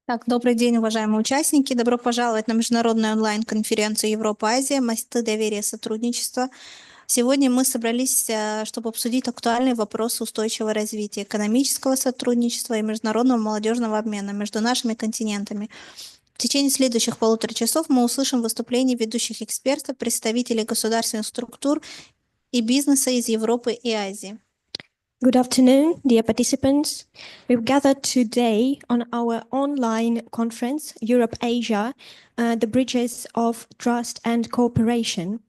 Так, добрый день, уважаемые участники. Добро пожаловать на международную онлайн-конференцию Европа-Азия «Мосты доверия и сотрудничества». Сегодня мы собрались, чтобы обсудить актуальные вопросы устойчивого развития, экономического сотрудничества и международного молодежного обмена между нашими континентами. В течение следующих 1,5 часов мы услышим выступления ведущих экспертов, представителей государственных структур и бизнеса из Европы и Азии. Good afternoon, dear participants. We've gathered today on our online conference, Europe-Asia, the Bridges of Trust and Cooperation.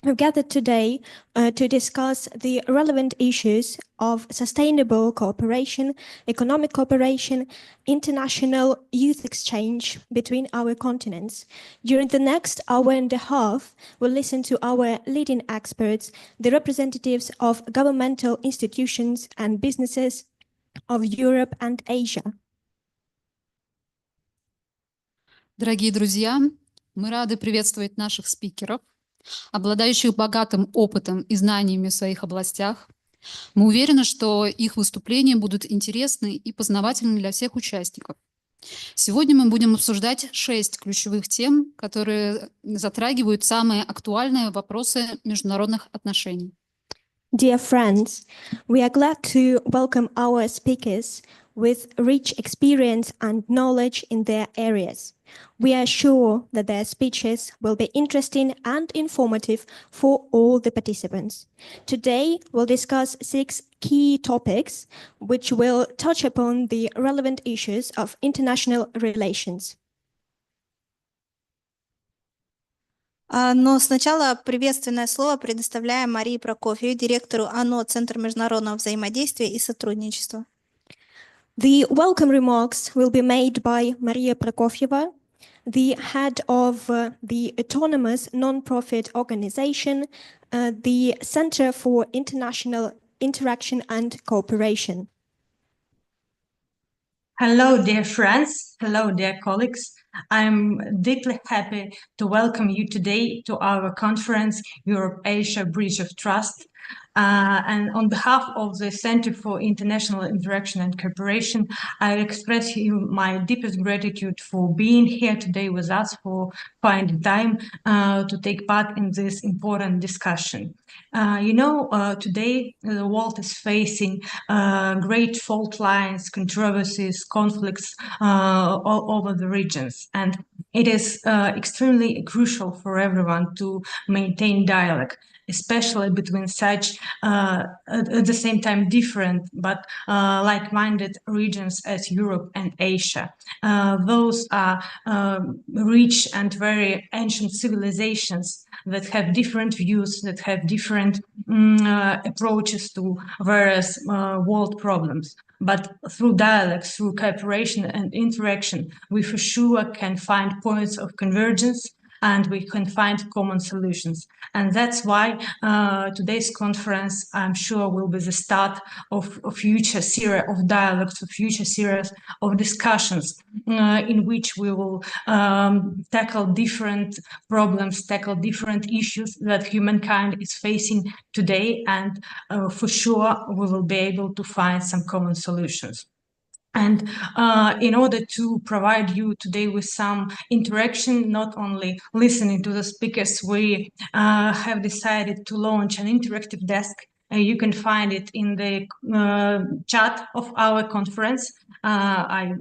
We've gathered today to discuss the relevant issues of sustainable cooperation, economic cooperation, international youth exchange between our continents. During the next hour and a half, we'll listen to our leading experts, the representatives of governmental institutions and businesses of Europe and Asia. Дорогие друзья, мы рады приветствовать наших спикеров, обладающих богатым опытом и знаниями в своих областях. Мы уверены, что их выступления будут интересны и познавательны для всех участников. Сегодня мы будем обсуждать 6 ключевых тем, которые затрагивают самые актуальные вопросы международных отношений. Dear friends, we are glad to welcome our speakers with rich experience and knowledge in their areas. We are sure that their speeches will be interesting and informative for all the participants. Today, we'll discuss 6 key topics which will touch upon the relevant issues of international relations. Но сначала приветственное слово предоставляем Марии Прокофьевой, директору ОНО Центр международного взаимодействия и сотрудничества. The welcome remarks will be made by Maria Prokofyeva, the head of the autonomous non-profit organization, the Center for International Interaction and Cooperation. Hello, dear friends. Hello, dear colleagues. I'm deeply happy to welcome you today to our conference, Europe-Asia Bridge of Trust. And on behalf of the Center for International Interaction and Cooperation, I express you my deepest gratitude for being here today with us, for finding time to take part in this important discussion. Today the world is facing great fault lines, controversies, conflicts all over the regions. And it is extremely crucial for everyone to maintain dialogue, especially between such, at the same time, different but like-minded regions as Europe and Asia. Those are rich and very ancient civilizations that have different views, that have different approaches to various world problems. But through dialogue, through cooperation and interaction, we for sure can find points of convergence and we can find common solutions. And that's why today's conference, I'm sure, will be the start of a future series of dialogues, a future series of discussions in which we will tackle different problems, tackle different issues that humankind is facing today. And for sure, we will be able to find some common solutions. And in order to provide you today with some interaction, not only listening to the speakers, we have decided to launch an interactive desk. You can find it in the chat of our conference. I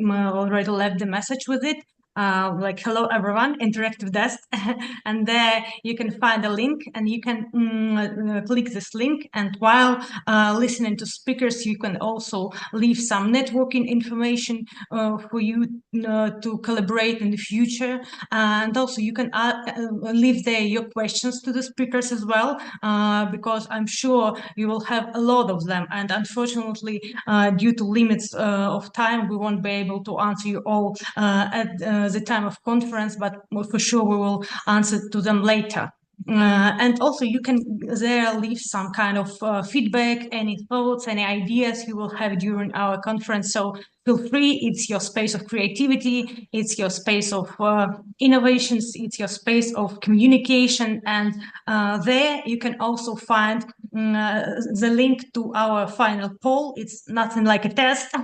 already left the message with it. Like, hello everyone, interactive desk. And there you can find a link and you can click this link, and while listening to speakers you can also leave some networking information for you to collaborate in the future, and also you can leave there your questions to the speakers as well, because I'm sure you will have a lot of them, and unfortunately due to limits of time we won't be able to answer you all at the time of conference, but for sure we will answer to them later. And also you can there leave some kind of feedback, any thoughts, any ideas you will have during our conference. So feel free, it's your space of creativity, it's your space of innovations, it's your space of communication, and there you can also find the link to our final poll. It's nothing like a test,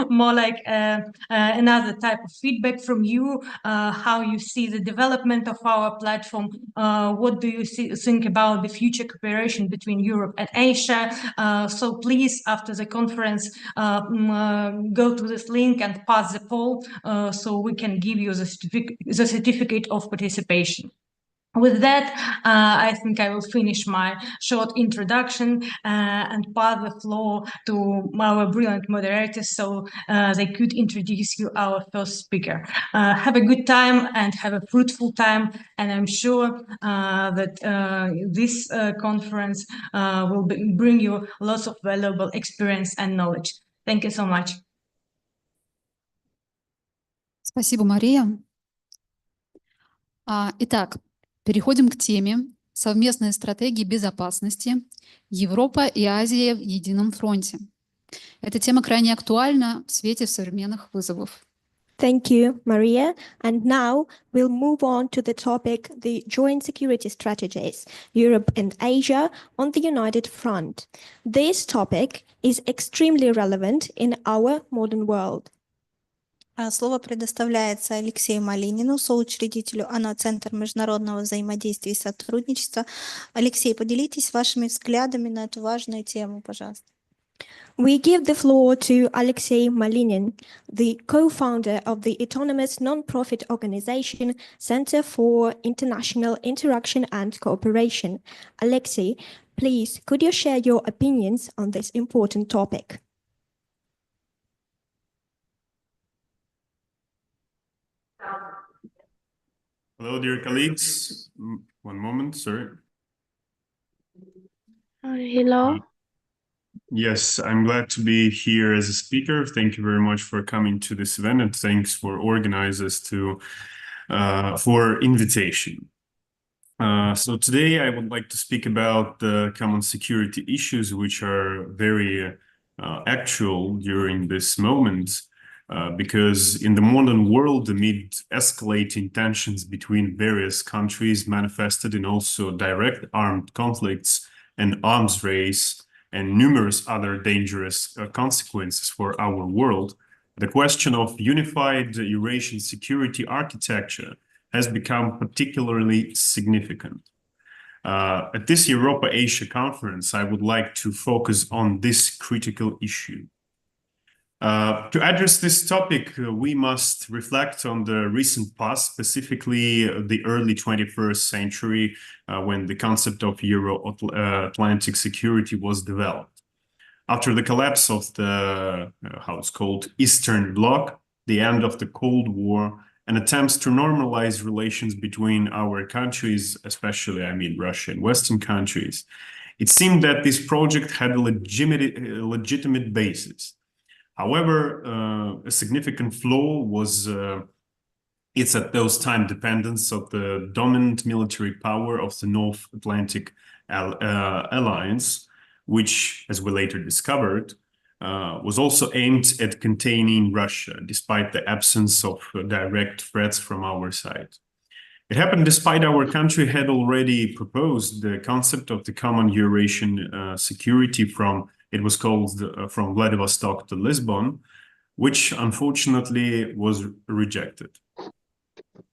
more like another type of feedback from you, how you see the development of our platform, what do you think about the future cooperation between Europe and Asia. So please, after the conference, go to this link and pass the poll so we can give you the certificate of participation. With that, I think I will finish my short introduction and pass the floor to our brilliant moderators so they could introduce you our first speaker. Have a good time and have a fruitful time, and I'm sure that this conference will bring you lots of valuable experience and knowledge. Thank you so much. Спасибо, Мария. Итак, переходим к теме «Совместные стратегии безопасности. Европа и Азия в едином фронте». Эта тема крайне актуальна в свете современных вызовов. Thank you, Maria. And now we'll move on to the topic, the joint security strategies, Europe and Asia on the United Front. This topic is extremely relevant in our modern world. Слово предоставляется Алексею Малинину, соучредителю АНО «Центр международного взаимодействия и сотрудничества». Алексей, поделитесь вашими взглядами на эту важную тему, пожалуйста. We give the floor to Alexei Malinin, the co-founder of the autonomous non-profit organization Center for International Interaction and Cooperation. Alexei, please, could you share your opinions on this important topic? Hello, dear colleagues. One moment, sir. Hello. Yes, I'm glad to be here as a speaker. Thank you very much for coming to this event, and thanks for organizers for invitation. So today I would like to speak about the common security issues, which are very actual during this moment. Because in the modern world, amid escalating tensions between various countries manifested in also direct armed conflicts and arms race and numerous other dangerous consequences for our world, the question of unified Eurasian security architecture has become particularly significant. At this Europa-Asia conference, I would like to focus on this critical issue. To address this topic, we must reflect on the recent past, specifically the early 21st century, when the concept of Euro-Atlantic security was developed. After the collapse of the, how it's called, Eastern Bloc, the end of the Cold War, and attempts to normalize relations between our countries, especially, I mean, Russia and Western countries, it seemed that this project had a legitimate basis. However, a significant flaw was its at those time dependence of the dominant military power of the North Atlantic Alliance, which, as we later discovered, was also aimed at containing Russia, despite the absence of direct threats from our side. It happened despite our country had already proposed the concept of the common Eurasian security it was called from Vladivostok to Lisbon, which unfortunately was rejected.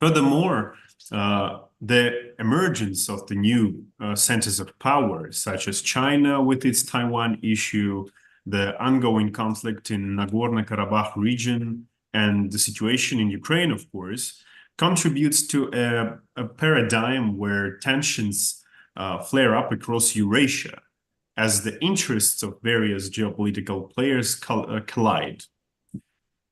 Furthermore, the emergence of the new centers of power, such as China with its Taiwan issue, the ongoing conflict in Nagorno-Karabakh region, and the situation in Ukraine, of course, contributes to a paradigm where tensions flare up across Eurasia, as the interests of various geopolitical players collide.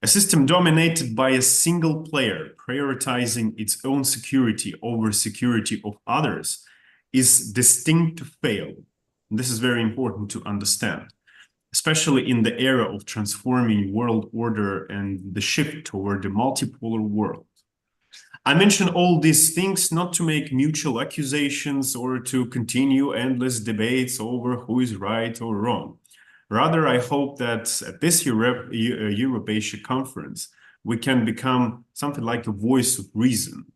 A system dominated by a single player prioritizing its own security over security of others is destined to fail. And this is very important to understand, especially in the era of transforming world order and the shift toward a multipolar world. I mention all these things not to make mutual accusations or to continue endless debates over who is right or wrong. Rather, I hope that at this Europe-Asia conference, we can become something like a voice of reason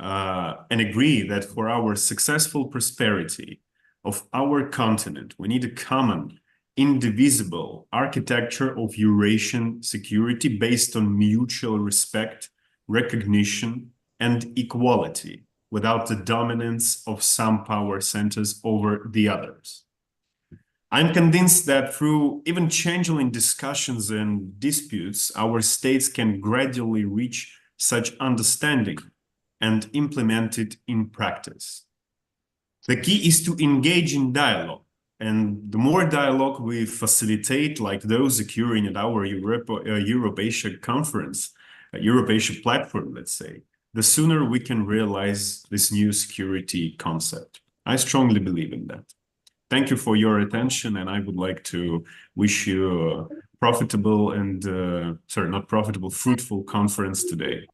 and agree that for our successful prosperity, of our continent. We need a common, indivisible architecture of Eurasian security based on mutual respect, recognition, and equality, without the dominance of some power centers over the others. I'm convinced that through even changeling discussions and disputes, our states can gradually reach such understanding and implement it in practice. The key is to engage in dialogue, and the more dialogue we facilitate, like those occurring at our Europe-Asia conference, Europe-Asia platform, let's say, the sooner we can realize this new security concept. I strongly believe in that. Thank you for your attention, and I would like to wish you a profitable and, fruitful conference today.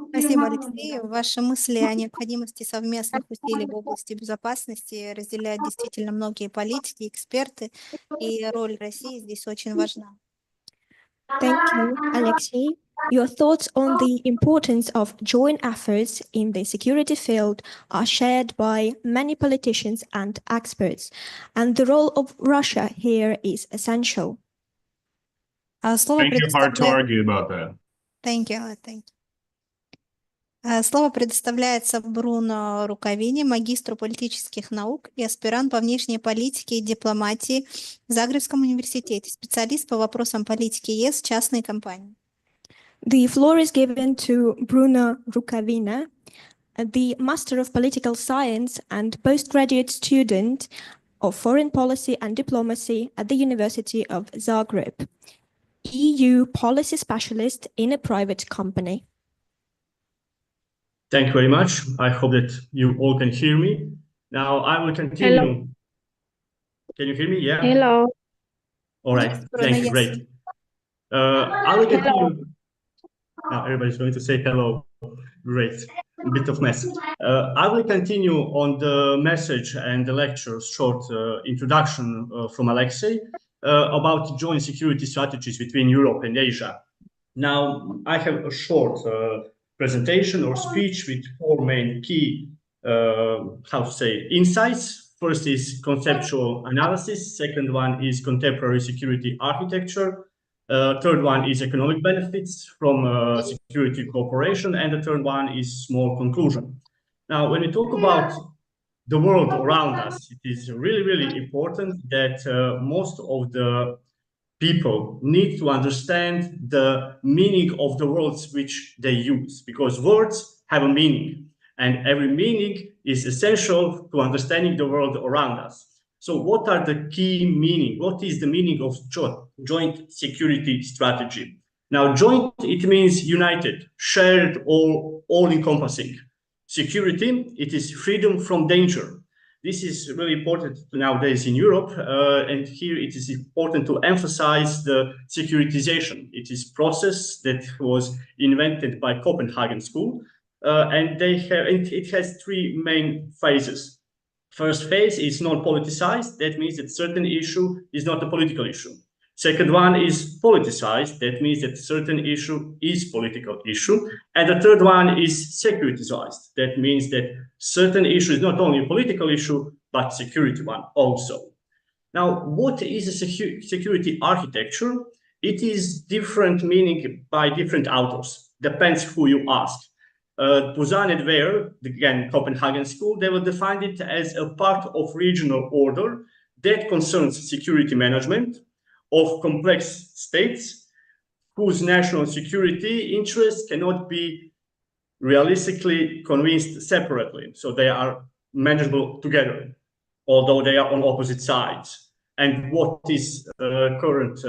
Спасибо, Алексей. Ваши мысли о необходимости совместных усилий в области безопасности разделяют действительно многие политики, эксперты, и роль России здесь очень важна. Thank you, Alexei. Your thoughts on the importance of joint efforts in the security field are shared by many politicians and experts, and the role of Russia here is essential. Слово Thank you, hard to argue about that. Thank you. Слово предоставляется Бруно Рукавини, магистру политических наук и аспирант по внешней политике и дипломатии в Загребском университете, специалист по вопросам политики ЕС в частной компании. The floor is given to Bruno Rukavina, the Master of Political Science and postgraduate student of Foreign Policy and Diplomacy at the University of Zagreb, EU policy specialist in a private company. Thank you very much. I hope that you all can hear me. Now I will continue. Hello. Can you hear me? Yeah. Hello. All right. Yes, Thank you. yes. Great. I will continue. Now everybody's going to say hello. Great. A bit of mess. I will continue on the message and the lecture, short introduction from Alexei about joint security strategies between Europe and Asia. Now I have a short presentation or speech with four main key, insights. First is conceptual analysis. Second one is contemporary security architecture. Third one is economic benefits from security cooperation. And the third one is small conclusion. Now, when we talk about the world around us, it is really, really important that most of the people need to understand the meaning of the words which they use, because words have a meaning, and every meaning is essential to understanding the world around us. So what are the key meaning? What is the meaning of joint security strategy? Now, joint, it means united, shared, or all-encompassing. Security, it is freedom from danger. This is really important nowadays in Europe, and here it is important to emphasize the securitization. It is a process that was invented by Copenhagen School, and it has three main phases. First phase is non-politicized. That means that certain issue is not a political issue. Second one is politicized. That means that certain issue is political issue. And the third one is securitized. That means that certain issue is not only a political issue, but security one also. Now, what is a security architecture? It is different meaning by different authors. Depends who you ask. Buzan and Weyer, again, Copenhagen School, they will define it as a part of regional order that concerns security management of complex states whose national security interests cannot be realistically convinced separately. So they are manageable together, although they are on opposite sides. And what is current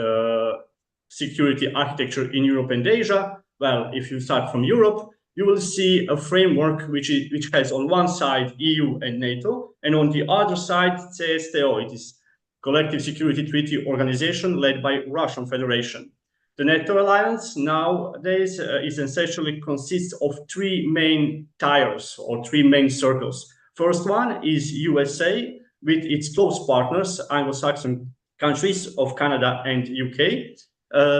security architecture in Europe and Asia? Well, if you start from Europe, you will see a framework which has on one side EU and NATO, and on the other side CSTO. It is Collective Security Treaty Organization led by Russian Federation. The NATO alliance nowadays is essentially consists of three main tiers or three main circles. First one is USA with its close partners, Anglo-Saxon countries of Canada and UK.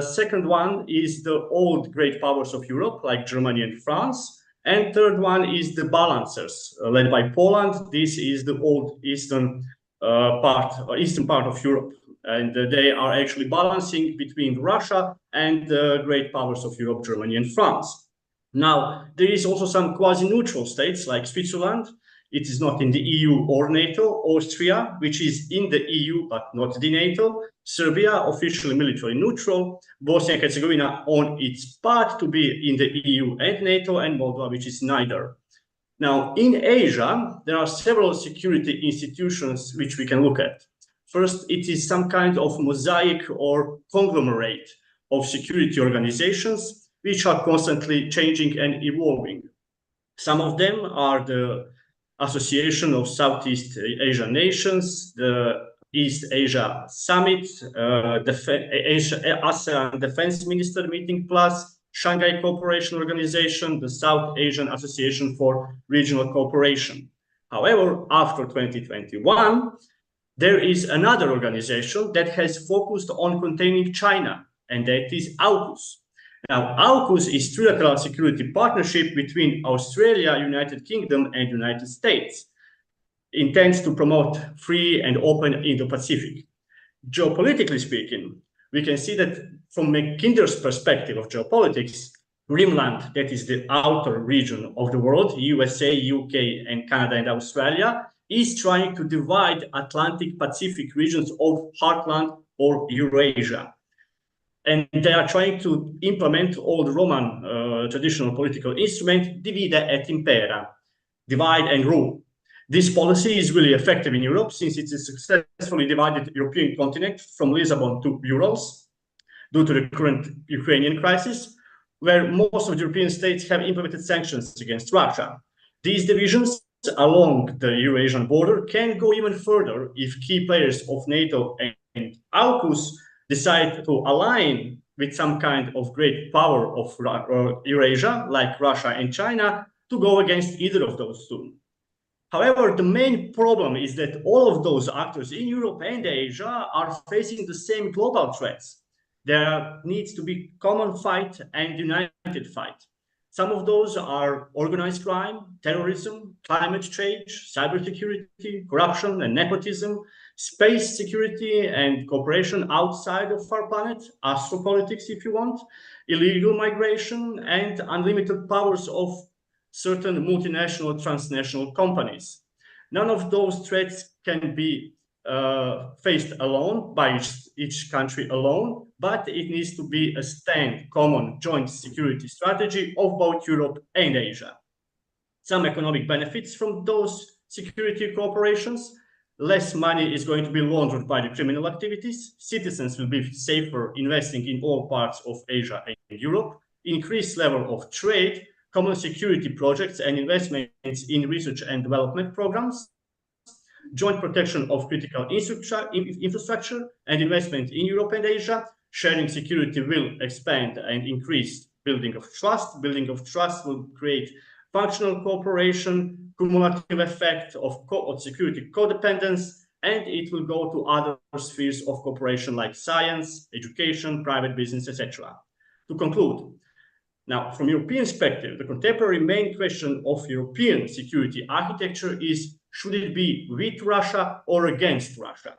Second one is the old great powers of Europe like Germany and France. And third one is the balancers, led by Poland. This is the old eastern part of Europe. And they are actually balancing between Russia and the great powers of Europe, Germany and France. Now, there is also some quasi-neutral states like Switzerland. It is not in the EU or NATO. Austria, which is in the EU but not the NATO. Serbia, officially military neutral. Bosnia and Herzegovina on its path to be in the EU and NATO, and Moldova, which is neither. Now, in Asia, there are several security institutions which we can look at. First, it is some kind of mosaic or conglomerate of security organizations which are constantly changing and evolving. Some of them are the Association of Southeast Asian Nations, the East Asia Summit, ASEAN Defense Minister Meeting Plus, Shanghai Cooperation Organization, the South Asian Association for Regional Cooperation. However, after 2021, there is another organization that has focused on containing China, and that is AUKUS. Now, AUKUS is trilateral security partnership between Australia, United Kingdom, and United States. Intends to promote free and open Indo-Pacific. Geopolitically speaking, we can see that from Mackinder's perspective of geopolitics, Grimland, that is the outer region of the world, USA, UK, and Canada and Australia, is trying to divide Atlantic-Pacific regions of Heartland or Eurasia. And they are trying to implement old Roman traditional political instrument, divide et impera, divide and rule. This policy is really effective in Europe since it is successfully divided European continent from Lisbon to Urals due to the current Ukrainian crisis, where most of the European states have implemented sanctions against Russia. These divisions along the Eurasian border can go even further if key players of NATO and AUKUS decide to align with some kind of great power of Eurasia, like Russia and China, to go against either of those two. However, the main problem is that all of those actors in Europe and Asia are facing the same global threats. There needs to be common fight and united fight. Some of those are organized crime, terrorism, climate change, cybersecurity, corruption and nepotism, space security and cooperation outside of our planet, astropolitics if you want, illegal migration, and unlimited powers of certain multinational, transnational companies. None of those threats can be faced alone by each country alone, but it needs to be a common joint security strategy of both Europe and Asia. Some economic benefits from those security cooperations: less money is going to be laundered by the criminal activities, citizens will be safer investing in all parts of Asia and Europe, increased level of trade, common security projects and investments in research and development programs, joint protection of critical infrastructure and investment in Europe and Asia. Sharing security will expand and increase building of trust. Building of trust will create functional cooperation, cumulative effect of security codependence, and it will go to other spheres of cooperation like science, education, private business, etc. To conclude, now, from European perspective, the contemporary main question of European security architecture is: should it be with Russia or against Russia?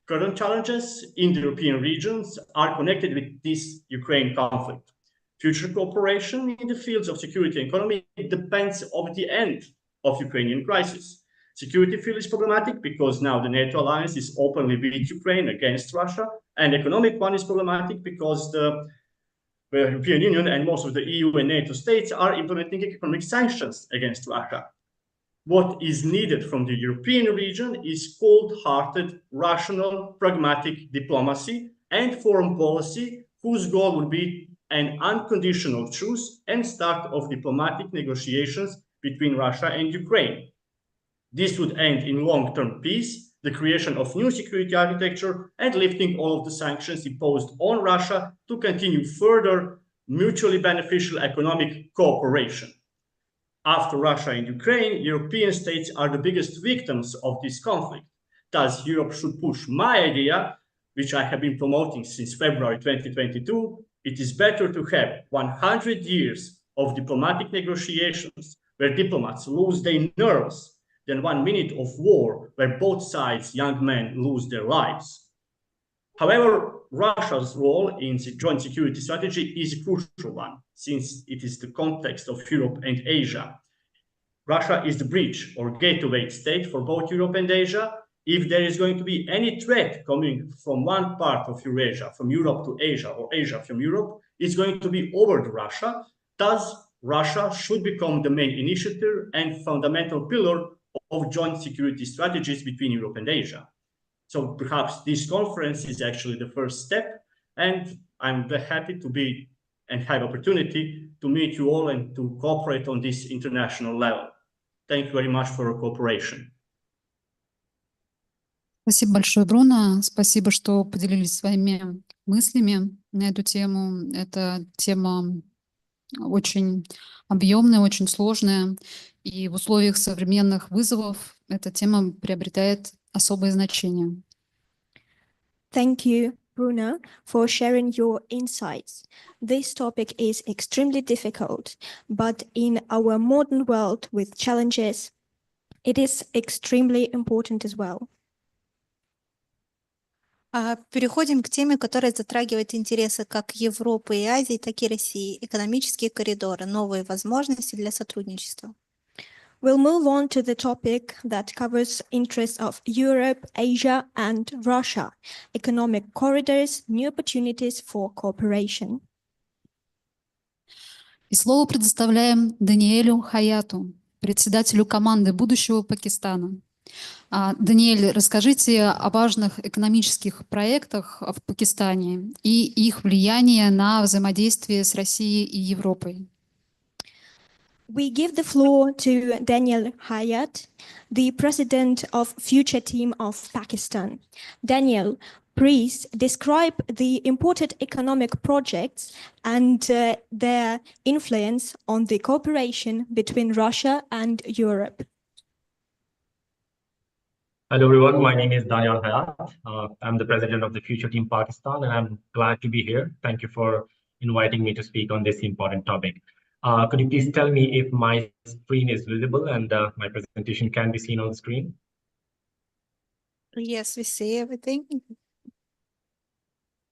Current challenges in the European regions are connected with this Ukraine conflict. Future cooperation in the fields of security and economy depends on the end of Ukrainian crisis. Security field is problematic because now the NATO alliance is openly with Ukraine against Russia, and economic one is problematic because the European Union and most of the EU and NATO states are implementing economic sanctions against Russia. What is needed from the European region is cold-hearted, rational, pragmatic diplomacy and foreign policy whose goal would be an unconditional truce and start of diplomatic negotiations between Russia and Ukraine. This would end in long-term peace, the creation of new security architecture, and lifting all of the sanctions imposed on Russia to continue further mutually beneficial economic cooperation. After Russia and Ukraine, European states are the biggest victims of this conflict. Thus, Europe should push my idea, which I have been promoting since February 2022. It is better to have 100 years of diplomatic negotiations where diplomats lose their nerves than 1 minute of war where both sides, young men, lose their lives. However, Russia's role in the joint security strategy is a crucial one, since it is the context of Europe and Asia. Russia is the bridge or gateway state for both Europe and Asia. If there is going to be any threat coming from one part of Eurasia, from Europe to Asia, or Asia from Europe, it's going to be over to Russia. Thus, Russia should become the main initiator and fundamental pillar of joint security strategies between Europe and Asia. So perhaps this conference is actually the first step, and I'm very happy to be and have opportunity to meet you all and to cooperate on this international level. Thank you very much for your cooperation. Спасибо большое, Бруно. Спасибо, что поделились своими мыслями на эту тему. Эта тема очень объемная, очень сложная, и в условиях современных вызовов эта тема приобретает особое значение. Thank you, Bruno, for sharing your insights. This topic is extremely difficult, but in our modern world with challenges, it is extremely important as well. Переходим к теме, которая затрагивает интересы как Европы и Азии, так и России. Экономические коридоры, новые возможности для сотрудничества. We'll move on to the topic that covers interests of Europe, Asia, and Russia, economic corridors, new opportunities for cooperation. И слово предоставляем Даниэлю Хаяту, председателю команды будущего Пакистана. Даниэль, расскажите о важных экономических проектах в Пакистане и их влияние на взаимодействие с Россией и Европой. We give the floor to Daniel Hayat, the president of Future Team of Pakistan. Daniel, please describe the important economic projects and their influence on the cooperation between Russia and Europe. Hello everyone, my name is Daniel Hayat. I'm the president of the Future Team Pakistan, and I'm glad to be here. Thank you for inviting me to speak on this important topic. Could you please tell me if my screen is visible and my presentation can be seen on the screen? Yes, we see everything.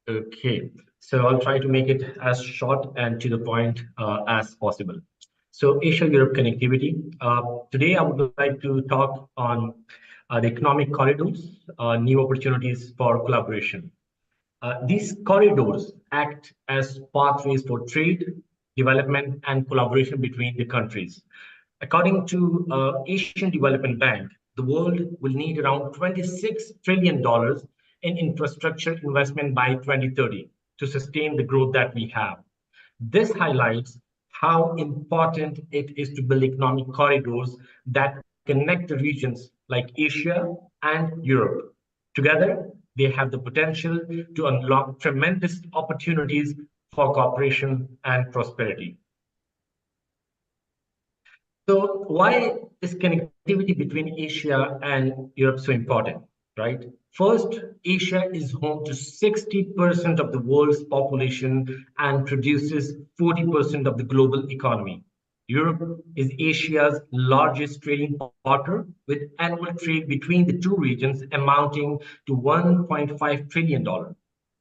Okay, so I'll try to make it as short and to the point as possible. So Asia-Europe connectivity. Today I would like to talk on the economic corridors, new opportunities for collaboration. These corridors act as pathways for trade, development, and collaboration between the countries. According to Asian Development Bank, the world will need around $26 trillion in infrastructure investment by 2030 to sustain the growth that we have. This highlights how important it is to build economic corridors that connect the regions like Asia and Europe. Together, they have the potential to unlock tremendous opportunities for cooperation and prosperity. So why is connectivity between Asia and Europe so important, right? First, Asia is home to 60% of the world's population and produces 40% of the global economy. Europe is Asia's largest trading partner, with annual trade between the two regions amounting to $1.5 trillion.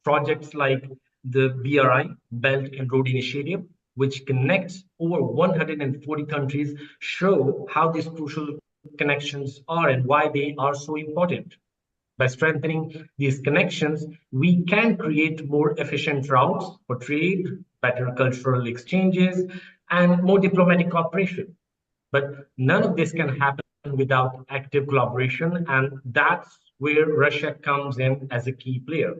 Projects like the BRI, Belt and Road Initiative, which connects over 140 countries, show how these crucial connections are and why they are so important. By strengthening these connections, we can create more efficient routes for trade, better cultural exchanges, and more diplomatic cooperation. But none of this can happen without active collaboration, and that's where Russia comes in as a key player.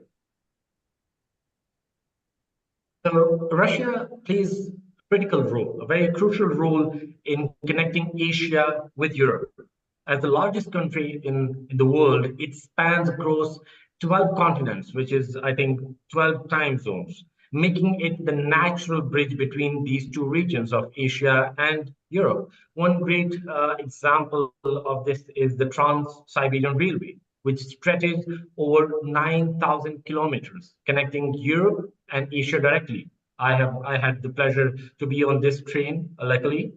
So Russia plays a critical role, a very crucial role in connecting Asia with Europe. As the largest country in the world, it spans across 12 continents, which is, I think, 12 time zones, making it the natural bridge between these two regions of Asia and Europe. One great example of this is the Trans-Siberian Railway, which stretches over 9,000 kilometers, connecting Europe and Asia directly. I had the pleasure to be on this train, luckily.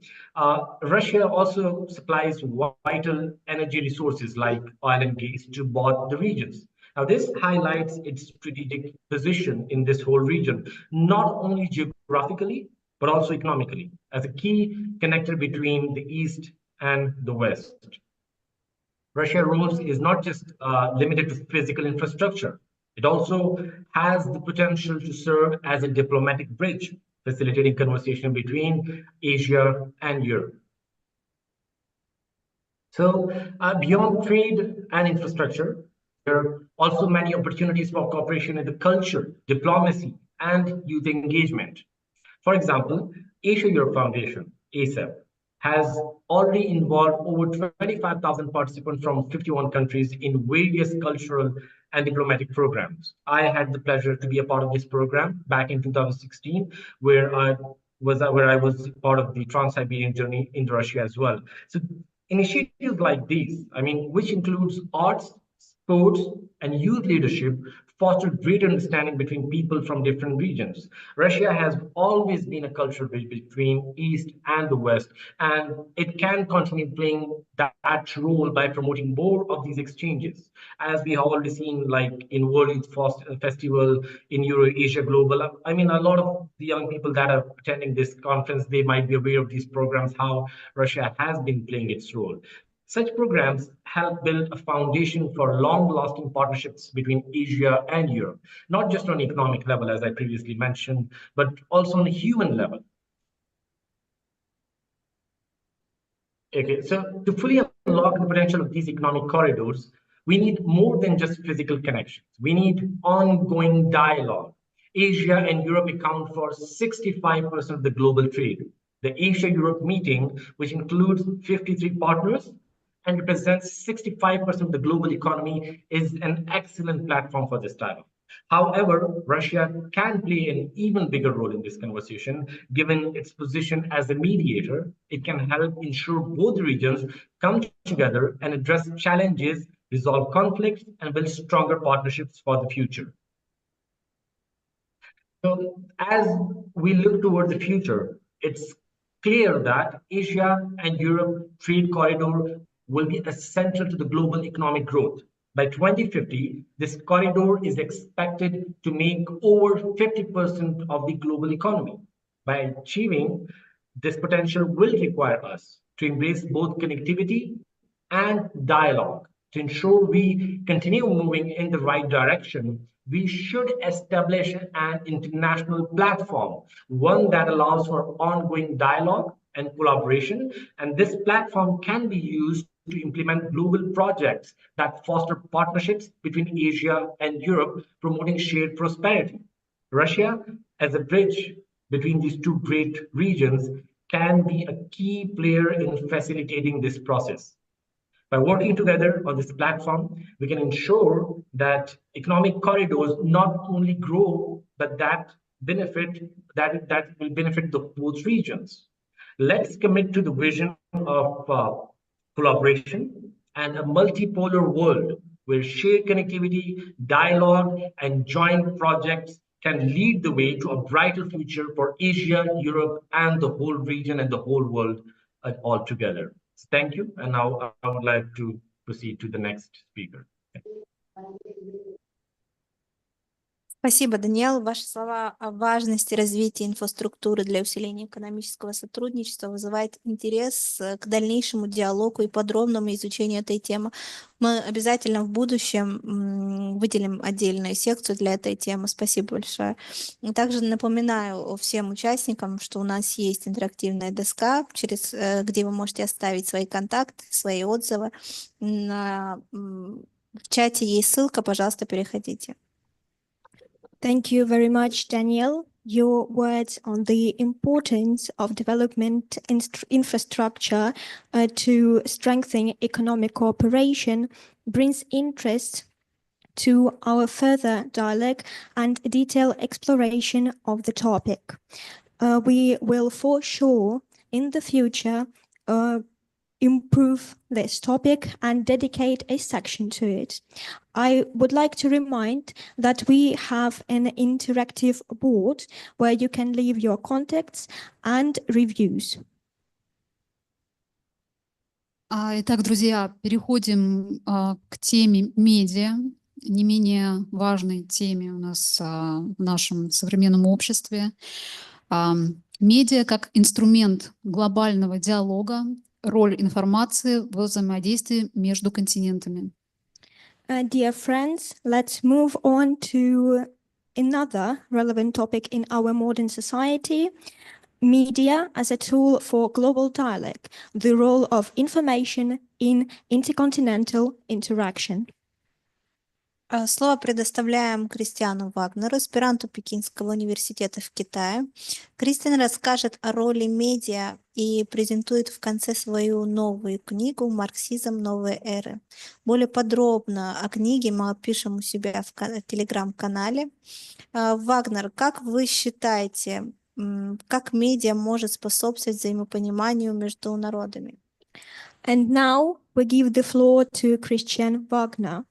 Russia also supplies vital energy resources like oil and gas to both the regions. Now, this highlights its strategic position in this whole region, not only geographically, but also economically, as a key connector between the East and the West. Russia's role is not just limited to physical infrastructure. It also has the potential to serve as a diplomatic bridge, facilitating conversation between Asia and Europe. So beyond trade and infrastructure, there are also many opportunities for cooperation in the culture, diplomacy, and youth engagement. For example, Asia-Europe Foundation, ASEP, has already involved over 25,000 participants from 51 countries in various cultural and diplomatic programs. I had the pleasure to be a part of this program back in 2016, where I was part of the Trans-Siberian journey into Russia as well. So initiatives like these, which includes arts, sports, and youth leadership, foster great understanding between people from different regions. Russia has always been a cultural bridge between East and the West, and it can continue playing that role by promoting more of these exchanges. As we have already seen, like in World Youth Festival, in Eurasia Global, a lot of the young people that are attending this conference, they might be aware of these programs, how Russia has been playing its role. Such programs help build a foundation for long-lasting partnerships between Asia and Europe, not just on economic level, as I previously mentioned, but also on a human level. Okay, so to fully unlock the potential of these economic corridors, we need more than just physical connections. We need ongoing dialogue. Asia and Europe account for 65% of the global trade. The Asia-Europe meeting, which includes 53 partners, and represents 65% of the global economy, is an excellent platform for this dialogue. However, Russia can play an even bigger role in this conversation, given its position as a mediator. It can help ensure both regions come together and address challenges, resolve conflicts, and build stronger partnerships for the future. So as we look toward the future, it's clear that Asia and Europe trade corridor will be essential to the global economic growth. By 2050, this corridor is expected to make over 50% of the global economy. By achieving this potential will require us to embrace both connectivity and dialogue. To ensure we continue moving in the right direction, we should establish an international platform, one that allows for ongoing dialogue and collaboration. And this platform can be used to implement global projects that foster partnerships between Asia and Europe, promoting shared prosperity. Russia, as a bridge between these two great regions, can be a key player in facilitating this process. By working together on this platform, we can ensure that economic corridors not only grow, but that will benefit both regions. Let's commit to the vision of collaboration and a multipolar world where shared connectivity, dialogue, and joint projects can lead the way to a brighter future for Asia, Europe, and the whole region and the whole world altogether. So thank you. And now I would like to proceed to the next speaker. Спасибо, Даниэл. Ваши слова о важности развития инфраструктуры для усиления экономического сотрудничества вызывает интерес к дальнейшему диалогу и подробному изучению этой темы. Мы обязательно в будущем выделим отдельную секцию для этой темы. Спасибо большое. Также напоминаю всем участникам, что у нас есть интерактивная доска, где вы можете оставить свои контакты, свои отзывы. В чате есть ссылка, пожалуйста, переходите. Thank you very much, Daniel. Your words on the importance of development infrastructure to strengthen economic cooperation brings interest to our further dialogue and detailed exploration of the topic. We will for sure in the future improve this topic and dedicate a section to it. I would like to remind that we have an interactive board where you can leave your contacts and reviews. Итак, друзья, переходим к теме медиа, не менее важной теме у нас в нашем современном обществе. Медиа как инструмент глобального диалога, роль информации в взаимодействии между континентами. Dear friends, let's move on to another relevant topic in our modern society. Media as a tool for global dialogue, the role of information in intercontinental interaction. Слово предоставляем Кристиану Вагнеру, аспиранту Пекинского университета в Китае. Кристиан расскажет о роли медиа и презентует в конце свою новую книгу «Марксизм новой эры». Более подробно о книге мы опишем у себя в телеграм-канале. Вагнер, как вы считаете, как медиа может способствовать взаимопониманию между народами? And now we give the floor to Christian Wagner,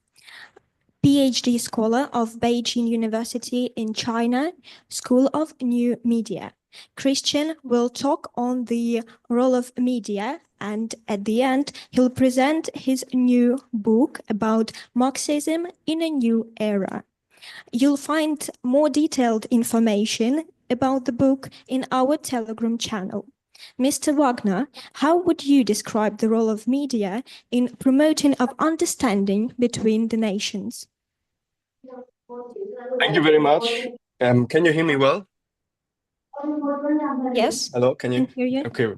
PhD scholar of Beijing University in China, School of New Media. Christian will talk on the role of media, and at the end, he'll present his new book about Marxism in a new era. You'll find more detailed information about the book in our Telegram channel. Mr. Wagner, how would you describe the role of media in promoting of understanding between the nations? Thank you very much. Can you hear me well? Yes, Hello, can I you? can hear you. Okay.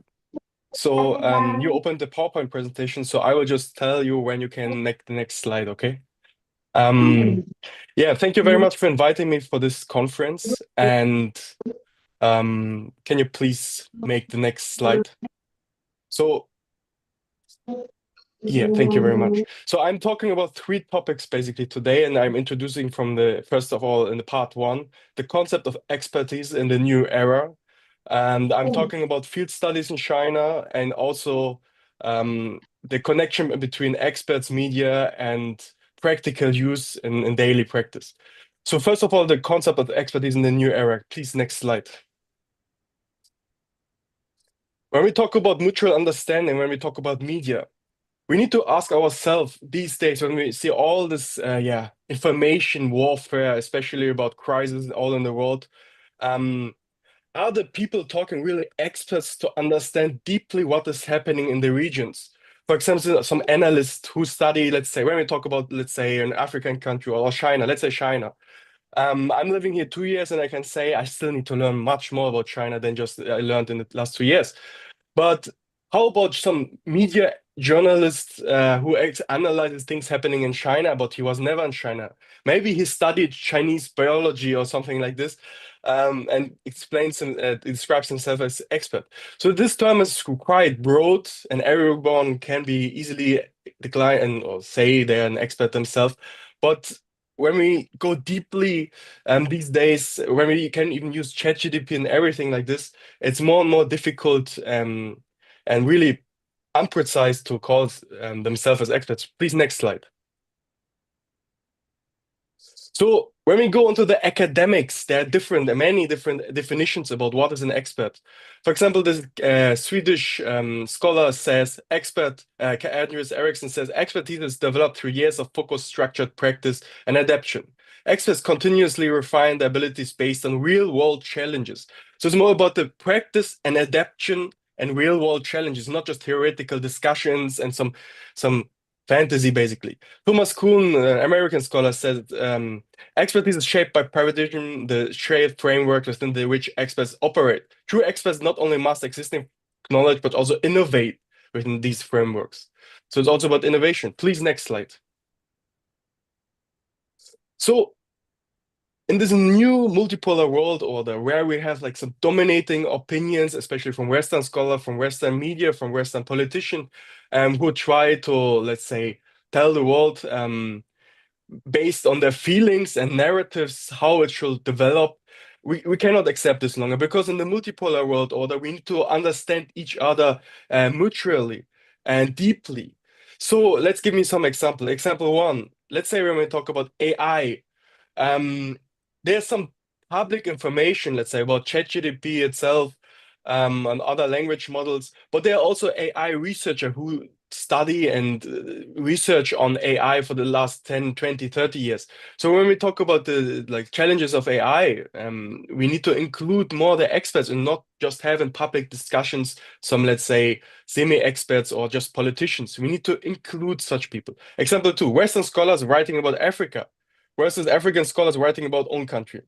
So you opened the PowerPoint presentation, so I will just tell you when you can make the next slide, okay? Yeah, thank you very much for inviting me for this conference. And can you please make the next slide? So yeah, thank you very much. So I'm talking about 3 topics basically today, and I'm introducing from first of all, in the part 1, the concept of expertise in the new era. And I'm talking about field studies in China and also the connection between experts, media, and practical use in daily practice. So first of all, the concept of expertise in the new era. Please, next slide. When we talk about mutual understanding, when we talk about media, we need to ask ourselves these days when we see all this information warfare, especially about crises all in the world, are the people talking really experts to understand deeply what is happening in the regions? For example, some analysts who study, let's say, when we talk about, let's say, an African country or China, let's say China. I'm living here 2 years and I can say I still need to learn much more about China than just I learned in the last 2 years. But how about some media journalist who analyzes things happening in China, but he was never in China? Maybe he studied Chinese biology or something like this, and describes himself as expert. So this term is quite broad, and everyone can be easily decline or say they're an expert themselves. But when we go deeply these days, when we can even use ChatGPT and everything like this, it's more and more difficult and really unprecise to call themselves as experts. Please, next slide. So when we go into the academics, there are many different definitions about what is an expert. For example, this Swedish scholar says, Andreas Eriksson says, expertise is developed through years of focused, structured practice and adaptation. Experts continuously refine their abilities based on real-world challenges. So it's more about the practice and adaptation and real-world challenges, not just theoretical discussions and some fantasy, basically. Thomas Kuhn, American scholar, said expertise is shaped by paradigm, the shared framework within which experts operate. True experts not only master existing knowledge, but also innovate within these frameworks. So it's also about innovation. Please, next slide. So in this new multipolar world order, where we have like some dominating opinions, especially from Western scholars, from Western media, from Western politicians, who try to, let's say, tell the world based on their feelings and narratives how it should develop, we cannot accept this longer, because in the multipolar world order, we need to understand each other mutually. and deeply. So let's give me some example. Example one, let's say when we talk about AI, there's some public information, let's say, about ChatGPT itself, and other language models, but there are also AI researchers who study and research on AI for the last 10, 20, 30 years. So when we talk about the challenges of AI, we need to include more the experts and not just have in public discussions some, let's say, semi-experts or just politicians. We need to include such people. Example two, Western scholars writing about Africa versus African scholars writing about own country.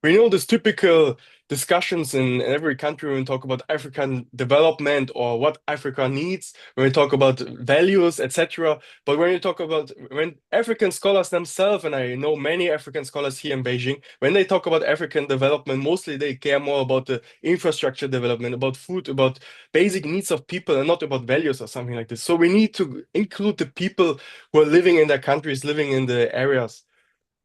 We know this typical discussions in every country when we talk about African development or what Africa needs, when we talk about values, etc. But when African scholars themselves, and I know many African scholars here in Beijing, when they talk about African development, mostly they care more about the infrastructure development, about food, about basic needs of people, and not about values or something like this. So we need to include the people who are living in their countries, living in the areas.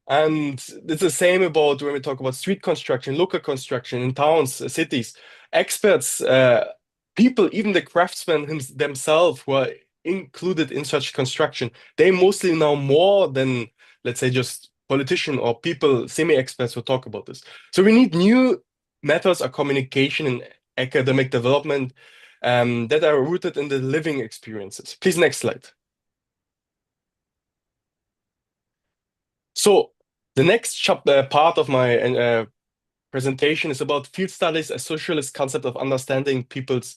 And it's the same about when we talk about street construction, local construction in towns, cities. Experts, people, even the craftsmen themselves who are included in such construction, they mostly know more than, let's say, just politicians or people, semi-experts who talk about this. So we need new methods of communication and academic development that are rooted in the living experiences. Please, next slide. So the next part of my presentation is about field studies, a socialist concept of understanding people's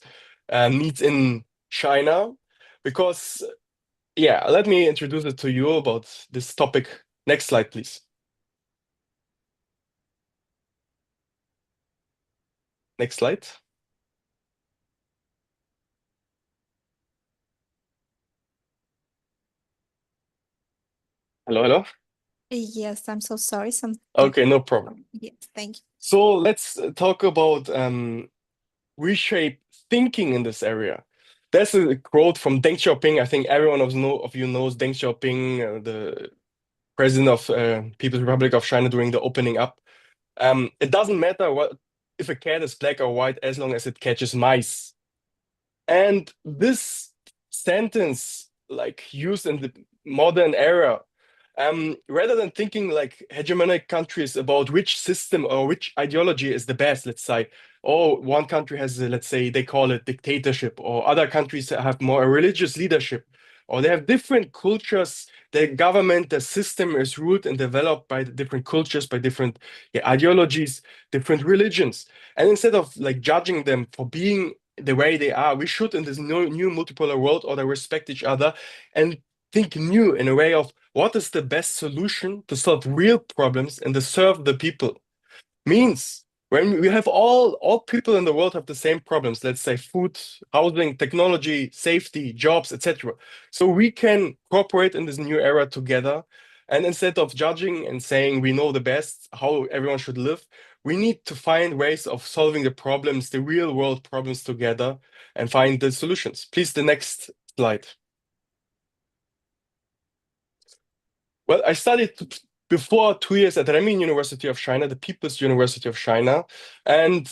needs in China. Because, yeah, let me introduce it to you about this topic. Next slide, please. Next slide. Hello, hello. Yes, I'm so sorry. Okay, no problem. Yes, thank you. So let's talk about reshape thinking in this area. There's a quote from Deng Xiaoping. I think everyone of you knows Deng Xiaoping, the president of People's Republic of China during the opening up. It doesn't matter if a cat is black or white as long as it catches mice. And this sentence, used in the modern era, rather than thinking like hegemonic countries about which system or which ideology is the best, let's say, oh, one country has, let's say, they call it dictatorship, or other countries have more religious leadership, or they have different cultures. The government, the system is ruled and developed by the different cultures, by different ideologies, different religions. And instead of judging them for being the way they are, we should, in this new multipolar world order, respect each other and think new in a way of what is the best solution to solve real problems and to serve the people. Means when we have all people in the world have the same problems, let's say food, housing, technology, safety, jobs, etc. So we can cooperate in this new era together. And instead of judging and saying we know the best how everyone should live, we need to find ways of solving the problems, the real world problems together, and find the solutions. Please, the next slide. Well, I studied before 2 years at Renmin University of China, the People's University of China. And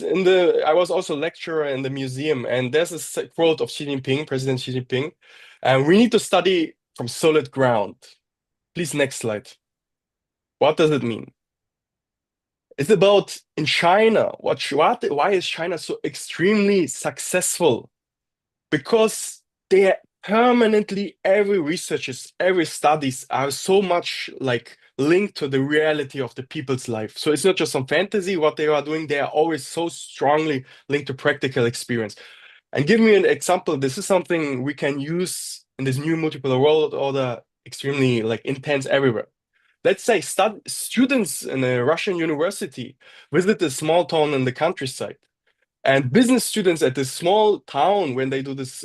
I was also lecturer in the museum. And there's a quote of Xi Jinping, President Xi Jinping. And we need to study from solid ground. Please, next slide. What does it mean? It's about in China. Why is China so extremely successful? Because they are permanently, every researches, every studies are so much linked to the reality of the people's life. So it's not just some fantasy what they are doing. They are always so strongly linked to practical experience. And give me an example. This is something we can use in this new multipolar world order, extremely intense everywhere. Let's say students in a Russian university visit a small town in the countryside, and business students at this small town, when they do this,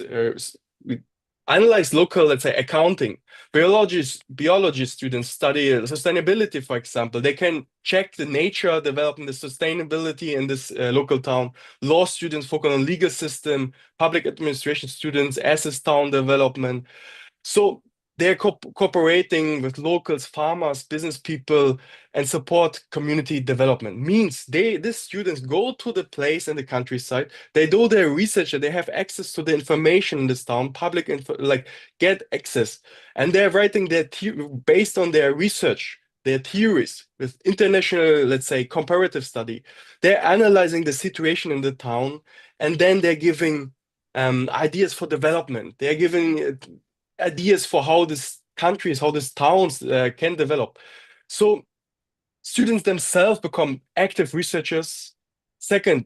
analyze local, let's say, accounting. Biology students study sustainability, for example. They can check the nature, developing the sustainability in this local town. Law students focus on legal system, public administration students, assess town development. So they're cooperating with locals, farmers, business people, and support community development. Means these students go to the place in the countryside, they do their research, and they have access to the information in this town, public info, like get access, and they're writing their based on their research, their theories with international, let's say, comparative study. They're analyzing the situation in the town, and then they're giving ideas for development. They're giving ideas for how these countries, how these towns can develop. So students themselves become active researchers. Second,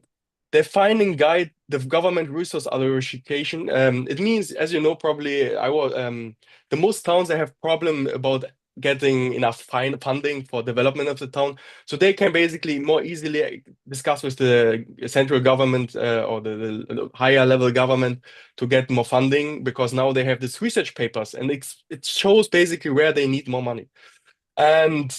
they're finding guide the government resource allocation. It means, as you know, probably the most towns they have problem about getting enough funding for development of the town, so they can basically more easily discuss with the central government or the higher level government to get more funding, because now they have these research papers, and it shows basically where they need more money. And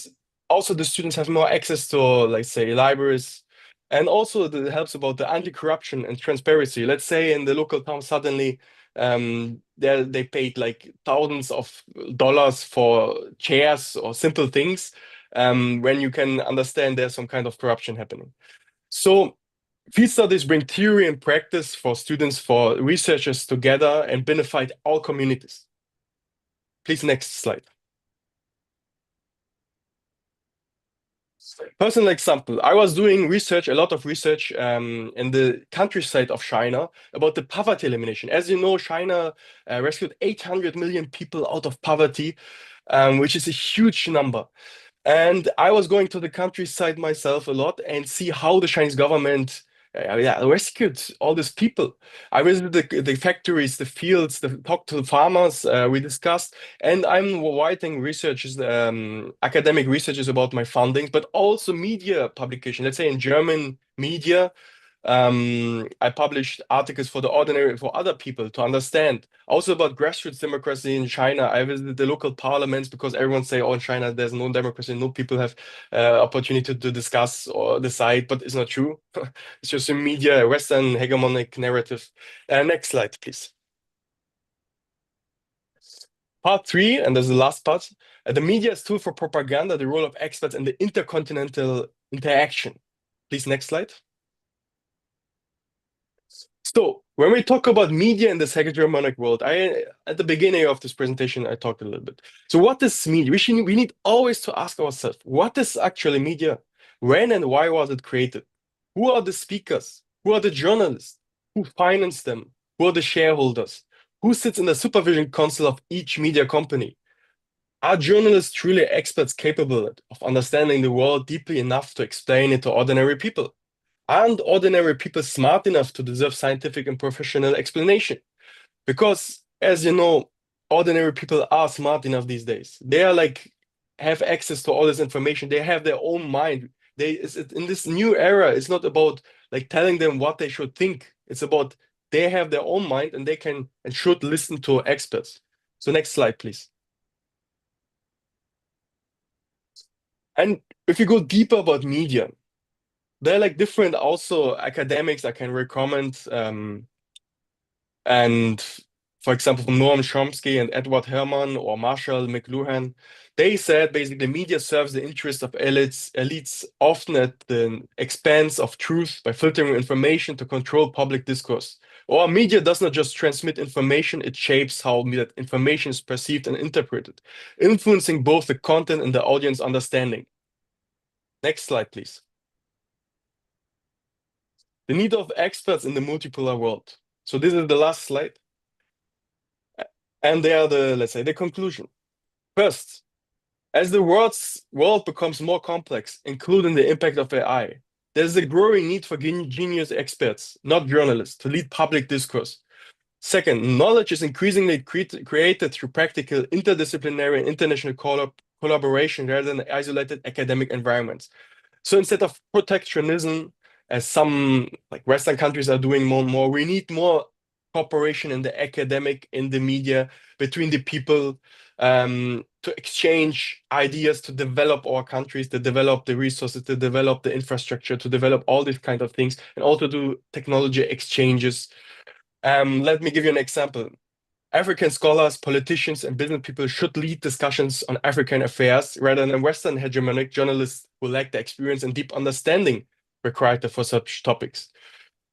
also the students have more access to, like, say, libraries, and also it helps about the anti-corruption and transparency. Let's say in the local town suddenly they paid like thousands of dollars for chairs or simple things, when you can understand there's some kind of corruption happening. So field studies bring theory and practice for students, for researchers together, and benefit all communities. Please, next slide. Personal example, I was doing research, a lot of research in the countryside of China about the poverty elimination. As you know, China rescued 800 million people out of poverty, which is a huge number. And I was going to the countryside myself a lot and see how the Chinese government rescued all these people. I visited the factories, the fields, talked to the farmers, we discussed, and I'm writing researches, academic researches about my findings, but also media publication. Let's say in German media, I published articles for other people to understand. Also about grassroots democracy in China. I visited the local parliaments, because everyone say, oh, in China there's no democracy, no people have opportunity to discuss or decide, but it's not true. It's just a media, Western hegemonic narrative. Next slide, please. Part 3, and there's the last part. The media is tool for propaganda, the role of experts in the intercontinental interaction. Please, next slide. So when we talk about media in this hegemonic world, at the beginning of this presentation, I talked a little bit. So what is media? We need always to ask ourselves, what is actually media? When and why was it created? Who are the speakers? Who are the journalists? Who finance them? Who are the shareholders? Who sits in the supervision council of each media company? Are journalists truly experts capable of understanding the world deeply enough to explain it to ordinary people? Aren't ordinary people smart enough to deserve scientific and professional explanation? Because, as you know, ordinary people are smart enough these days. They are have access to all this information. They have their own mind. In this new era, it's not about telling them what they should think. It's about they have their own mind, and they can and should listen to experts. So next slide, please. And if you go deeper about media, there are different also academics I can recommend. And for example, from Noam Chomsky and Edward Herman or Marshall McLuhan, they said basically media serves the interest of elites often at the expense of truth by filtering information to control public discourse. Or media does not just transmit information, it shapes how that information is perceived and interpreted, influencing both the content and the audience understanding. Next slide, please. The need of experts in the multipolar world. So this is the last slide. And they are let's say, the conclusion. First, as the world becomes more complex, including the impact of AI, there's a growing need for genius experts, not journalists, to lead public discourse. Second, knowledge is increasingly created through practical, interdisciplinary, and international collaboration rather than isolated academic environments. So instead of protectionism, as some Western countries are doing more and more, we need more cooperation in the academic, in the media, between the people, to exchange ideas, to develop our countries, to develop the resources, to develop the infrastructure, to develop all these kind of things, and also do technology exchanges. Let me give you an example. African scholars, politicians, and business people should lead discussions on African affairs rather than Western hegemonic journalists who lack the experience and deep understanding required for such topics.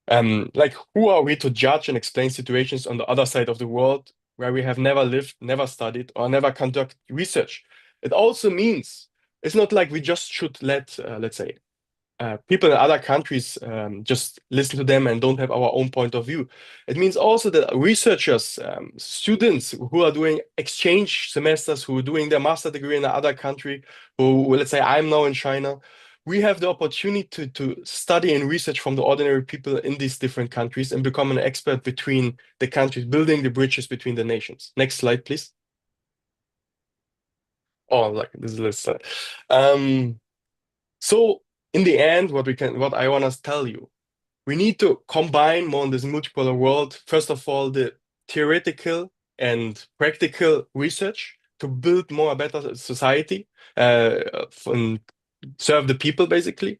Like, who are we to judge and explain situations on the other side of the world where we have never lived, never studied, or never conduct research? It also means it's not like we just should let, let's say, people in other countries just listen to them and don't have our own point of view. It means also that researchers, students who are doing exchange semesters, who are doing their master degree in another country, who, let's say, I'm now in China, we have the opportunity to study and research from the ordinary people in these different countries and become an expert between the countries, building the bridges between the nations. Next slide, please. Oh, like this list. So in the end, what I want to tell you, we need to combine more in this multipolar world. First of all, the theoretical and practical research to build more a better society and serve the people, basically.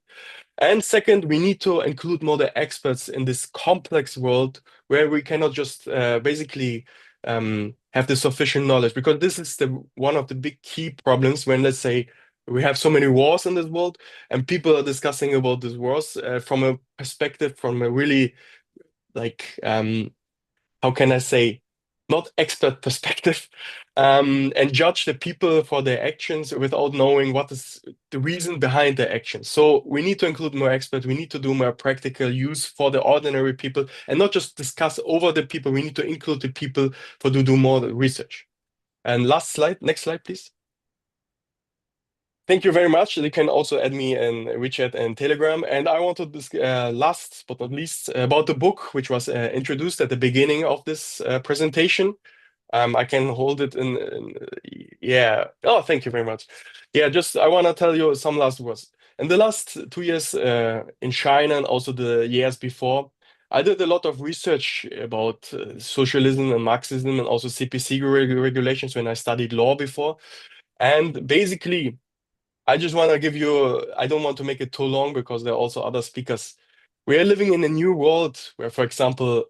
And second, we need to include more the experts in this complex world where we cannot just basically have the sufficient knowledge, because this is one of the big key problems when, let's say, we have so many wars in this world and people are discussing about these wars from a perspective, from a really, like, how can I say, not expert perspective, and judge the people for their actions without knowing what is the reason behind their actions. So we need to include more experts. We need to do more practical use for the ordinary people and not just discuss over the people. We need to include the people to do more research. And last slide, next slide, please. Thank you very much. You can also add me in WeChat and Telegram. And I want to discuss, last but not least, about the book, which was introduced at the beginning of this presentation. I can hold it yeah. Oh, thank you very much. Yeah, just I want to tell you some last words. In the last 2 years in China and also the years before, I did a lot of research about socialism and Marxism and also CPC regulations when I studied law before. And basically, I just want to give you, I don't want to make it too long because there are also other speakers. We are living in a new world where, for example,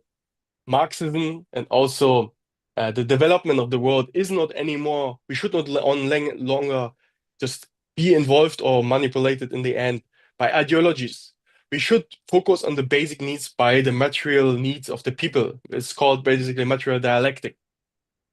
Marxism and also the development of the world is not anymore, we should not longer just be involved or manipulated in the end by ideologies. We should focus on the basic needs by the material needs of the people. It's called basically material dialectic.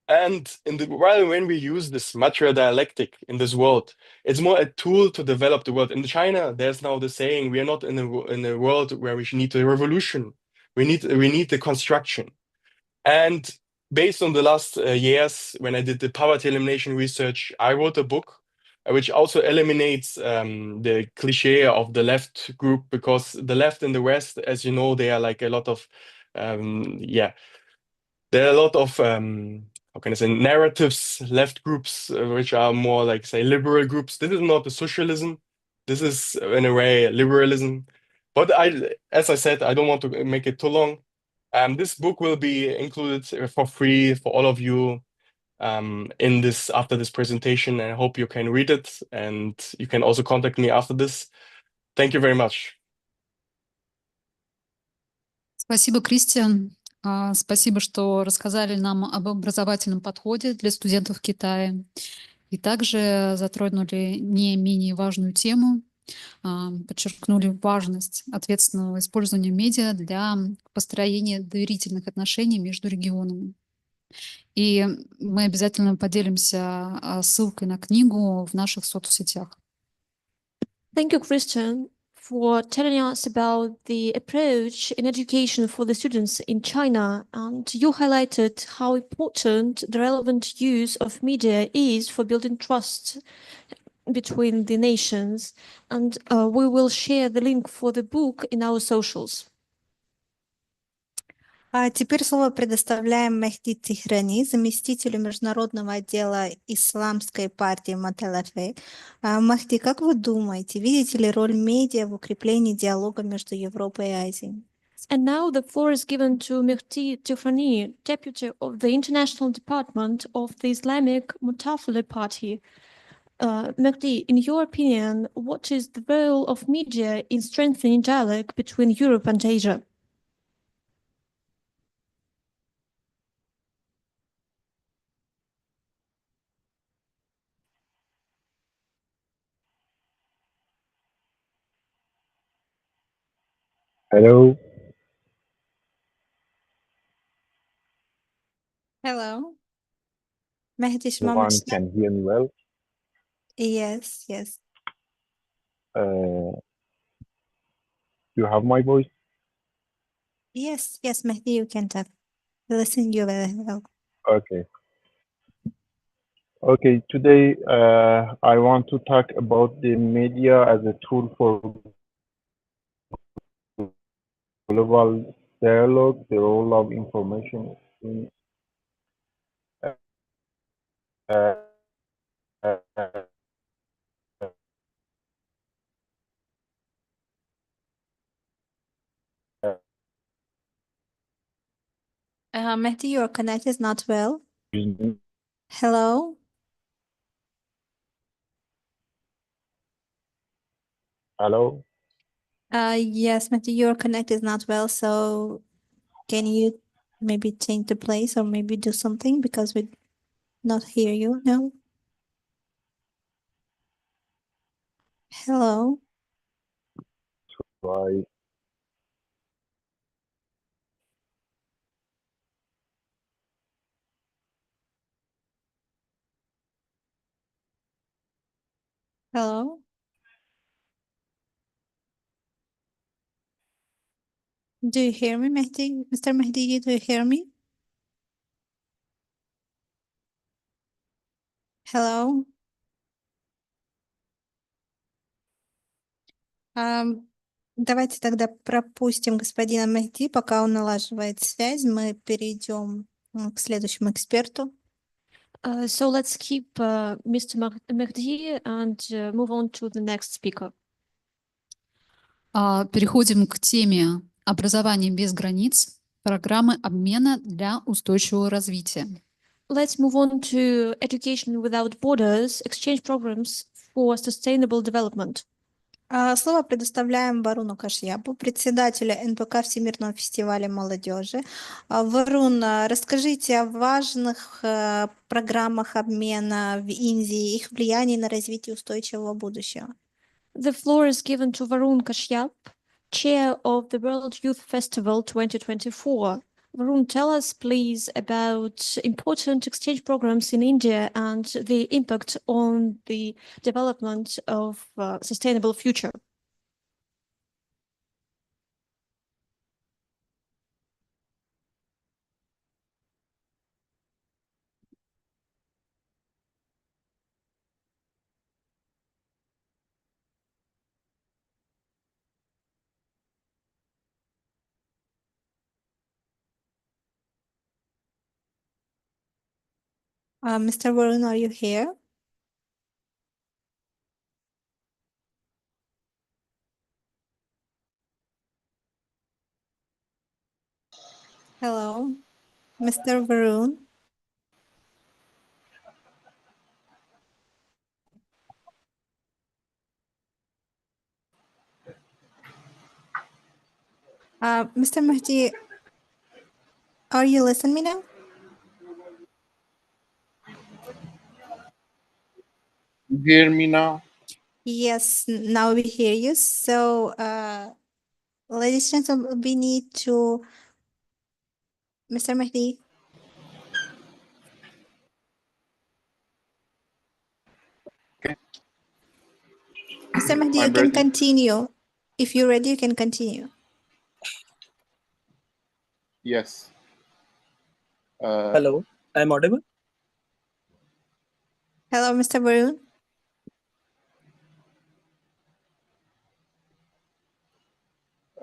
And when we use this material dialectic in this world, it's more a tool to develop the world. In China, there's now the saying, we are not in a world where we need a revolution. We need the construction. And based on the last years, when I did the poverty elimination research, I wrote a book which also eliminates the cliche of the left group, because the left in the West, as you know, they are like a lot of, there are a lot of, how can I say, narratives, left groups, which are more like, say, liberal groups. This is not a socialism. This is, in a way, liberalism. But as I said, I don't want to make it too long. This book will be included for free for all of you after this presentation. And I hope you can read it, and you can also contact me after this. Thank you very much. Спасибо, Кристиан. Спасибо, что рассказали нам об образовательном подходе для студентов Китая. И также затронули не менее важную тему, подчеркнули важность ответственного использования медиа для построения доверительных отношений между регионами. И мы обязательно поделимся ссылкой на книгу в наших соцсетях. Thank you, Christian, for telling us about the approach in education for the students in China. And you highlighted how important the relevant use of media is for building trust between the nations. And we will share the link for the book in our socials. А теперь слово предоставляем Мехди Тихрани, заместителю международного отдела исламской партии Маталафе. Мехди, как вы думаете, видите ли роль медиа в укреплении диалога между Европой и Азией? And now the floor is given to Mehdi Tifrani, deputy of the International Department of the Islamic Mutafale Party. Mehdi, in your opinion, what is the role of media in strengthening dialogue between Europe and Asia? Hello, Hello. Mehdi شما everyone مشتاق؟ can hear me well. Yes, yes. Uh, you have my voice? Yes, yes, Mehdi, you can talk. Listen you very well. Okay. Okay, today I want to talk about the media as a tool for global dialogue, the role of information in uh, uh, Mehdi, your connection is not well. Hello? hello. Yes, Mehdi, your connect is not well, so can you maybe change the place or maybe do something because we not hear you now? Hello? I Hello? Do you hear me, Mehdi? Mr. Mehdi, do you hear me? Hello? Давайте тогда пропустим господина Мехди, пока он налаживает связь. Мы перейдем к следующему эксперту. So let's keep Mr. Mehdi and move on to the next speaker. Переходим к теме «Образование без границ. Программы обмена для устойчивого развития». Let's move on to Education Without Borders, exchange programs for sustainable development. Слово предоставляем Варуну Кашьяпу, председателю НПК Всемирного фестиваля молодежи. Варун, расскажите о важных программах обмена в Индии, их влиянии на развитие устойчивого будущего. The floor is given to Varun Kashyap, chair of the World Youth Festival 2024. Varun, tell us please about important exchange programs in India and the impact on the development of sustainable future. Mr. Varun, are you here? Hello, Mr. Varun. Mr. Mahdi, are you listening me now? You hear me now? Yes, now we hear you. So, ladies and gentlemen, we need to, Mr. Mahdi. Okay. Mr. Mahdi, you I'm can ready. continue. If you're ready, you can continue. Yes. Hello, I'm audible. Hello, Mr. Varun.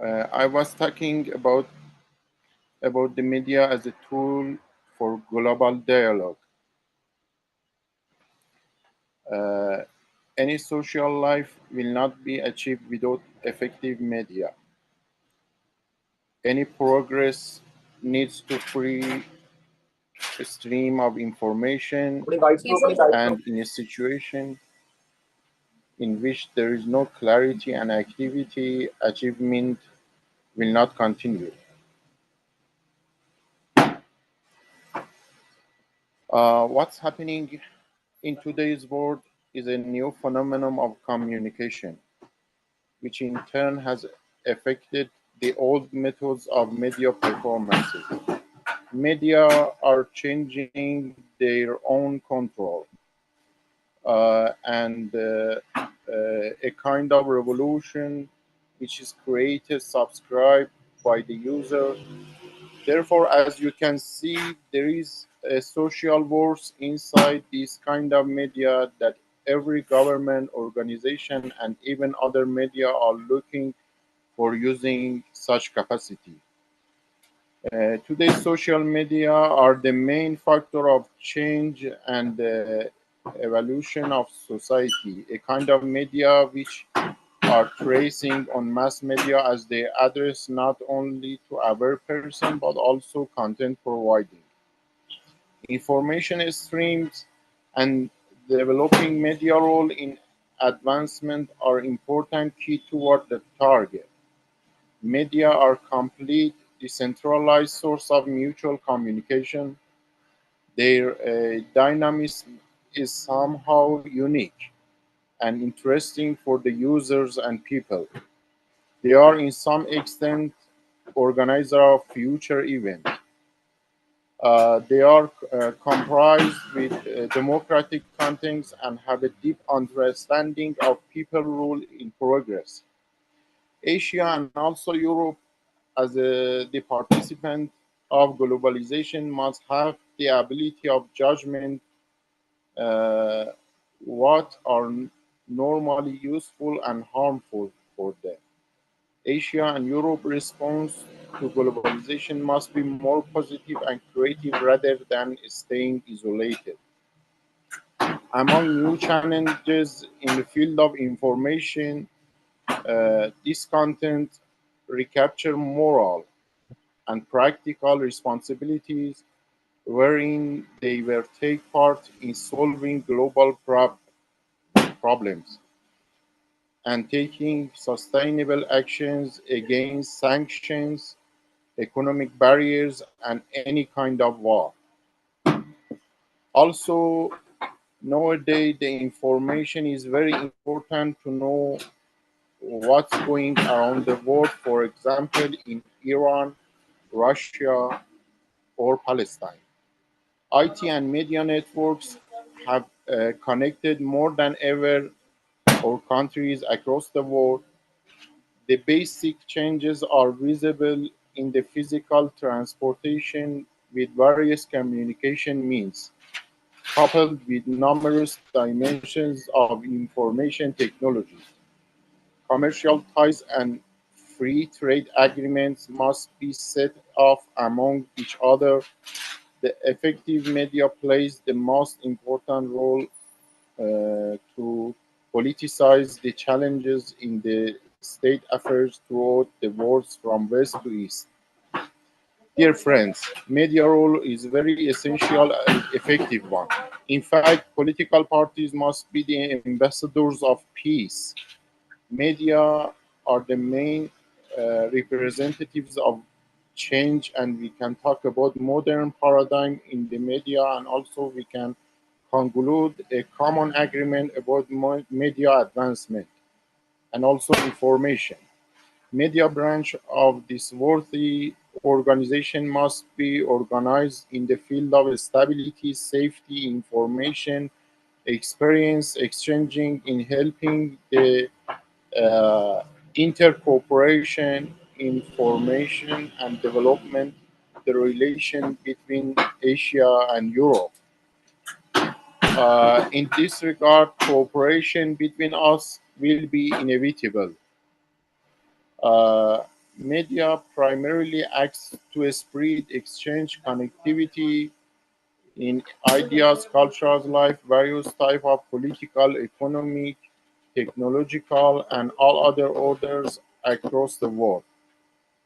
I was talking about the media as a tool for global dialogue. Any social life will not be achieved without effective media. Any progress needs to free a stream of information, and in a situation in which there is no clarity and activity, achievement will not continue. What's happening in today's world is a new phenomenon of communication, which in turn has affected the old methods of media performances. Media are changing their own control, and a kind of revolution which is created, subscribed by the user. Therefore, as you can see, there is a social wars inside this kind of media that every government, organization, and even other media are looking for using such capacity. Today, social media are the main factor of change and evolution of society, a kind of media which are tracing on mass media as they address not only to our person but also content providing. Information streams and developing media role in advancement are important key toward the target. Media are complete, decentralized source of mutual communication. Their dynamism is somehow unique and interesting for the users and people. They are in some extent organizer of future events. They are comprised with democratic contents and have a deep understanding of people rule in progress. Asia and also Europe, as the participant of globalization, must have the ability of judgment what are normally useful and harmful for them. Asia and Europe response to globalization must be more positive and creative rather than staying isolated. Among new challenges in the field of information, this content recapture moral and practical responsibilities wherein they will take part in solving global problems and taking sustainable actions against sanctions, economic barriers, and any kind of war. Also, nowadays, the information is very important to know what's going around the world, for example, in Iran, Russia, or Palestine. IT and media networks have connected more than ever our countries across the world. The basic changes are visible in the physical transportation with various communication means, coupled with numerous dimensions of information technology. Commercial ties and free trade agreements must be set off among each other. The effective media plays the most important role to politicize the challenges in the state affairs throughout the world from west to east. Dear friends, media role is very essential and effective one. In fact, political parties must be the ambassadors of peace. Media are the main representatives of change, and we can talk about modern paradigm in the media, and also we can conclude a common agreement about media advancement and also information. Media branch of this worthy organization must be organized in the field of stability, safety, information, experience exchanging in helping the intercooperation, information, and development, the relation between Asia and Europe. In this regard, cooperation between us will be inevitable. Media primarily acts to spread, exchange, connectivity in ideas, cultures, life, various type of political, economic, technological, and all other orders across the world.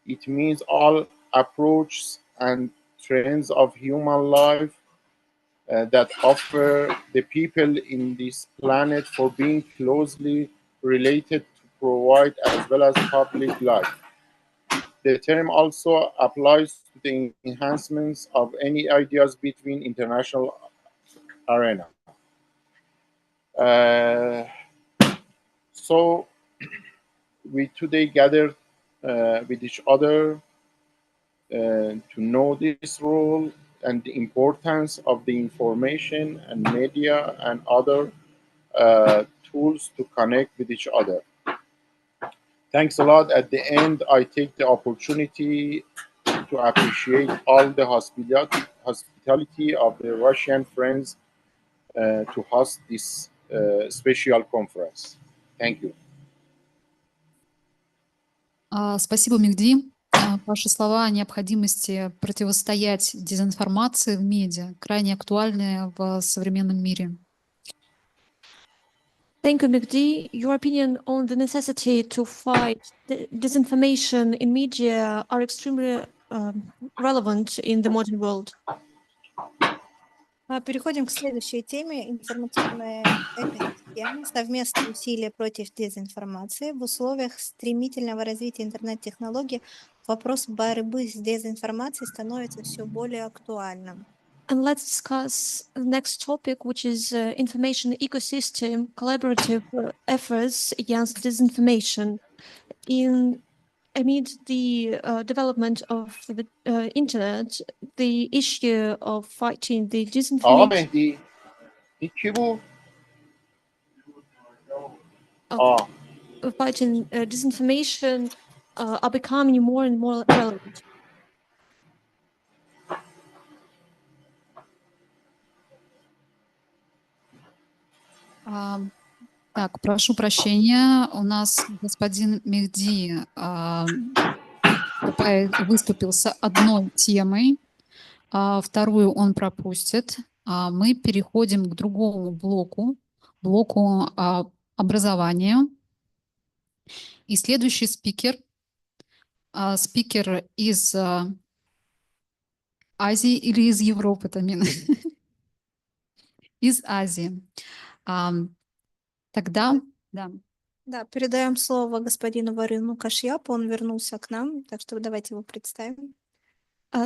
It means all approaches and trends of human life that offer the people in this planet for being closely related to provide as well as public life. The term also applies to the enhancements of any ideas between international arena. So we today gathered with each other, to know this role and the importance of the information and media and other tools to connect with each other. Thanks a lot. At the end, I take the opportunity to appreciate all the hospitality of the Russian friends to host this special conference. Thank you. Спасибо, Мехди. Ваши слова о необходимости противостоять дезинформации в медиа крайне актуальны в современном мире. Thank you, Mehdi. Your opinion on the necessity to fight disinformation in media are extremely relevant in the modern world. Переходим к следующей теме. Информационная экосистема. Совместные усилия против дезинформации. В условиях стремительного развития интернет-технологий вопрос борьбы с дезинформацией становится все более актуальным. And let's discuss the next topic, which is information ecosystem, collaborative efforts against disinformation. Amid the development of the internet, the issue of fighting the disinformation disinformation are becoming more and more relevant. Так, прошу прощения, у нас господин Мехди выступил с одной темой, вторую он пропустит. Мы переходим к другому блоку образования. И следующий спикер из Азии или из Европы, Тамина? Из Азии. Тогда, да. Да, передаем слово господину Варюну Кашьяпу, он вернулся к нам, так что давайте его представим.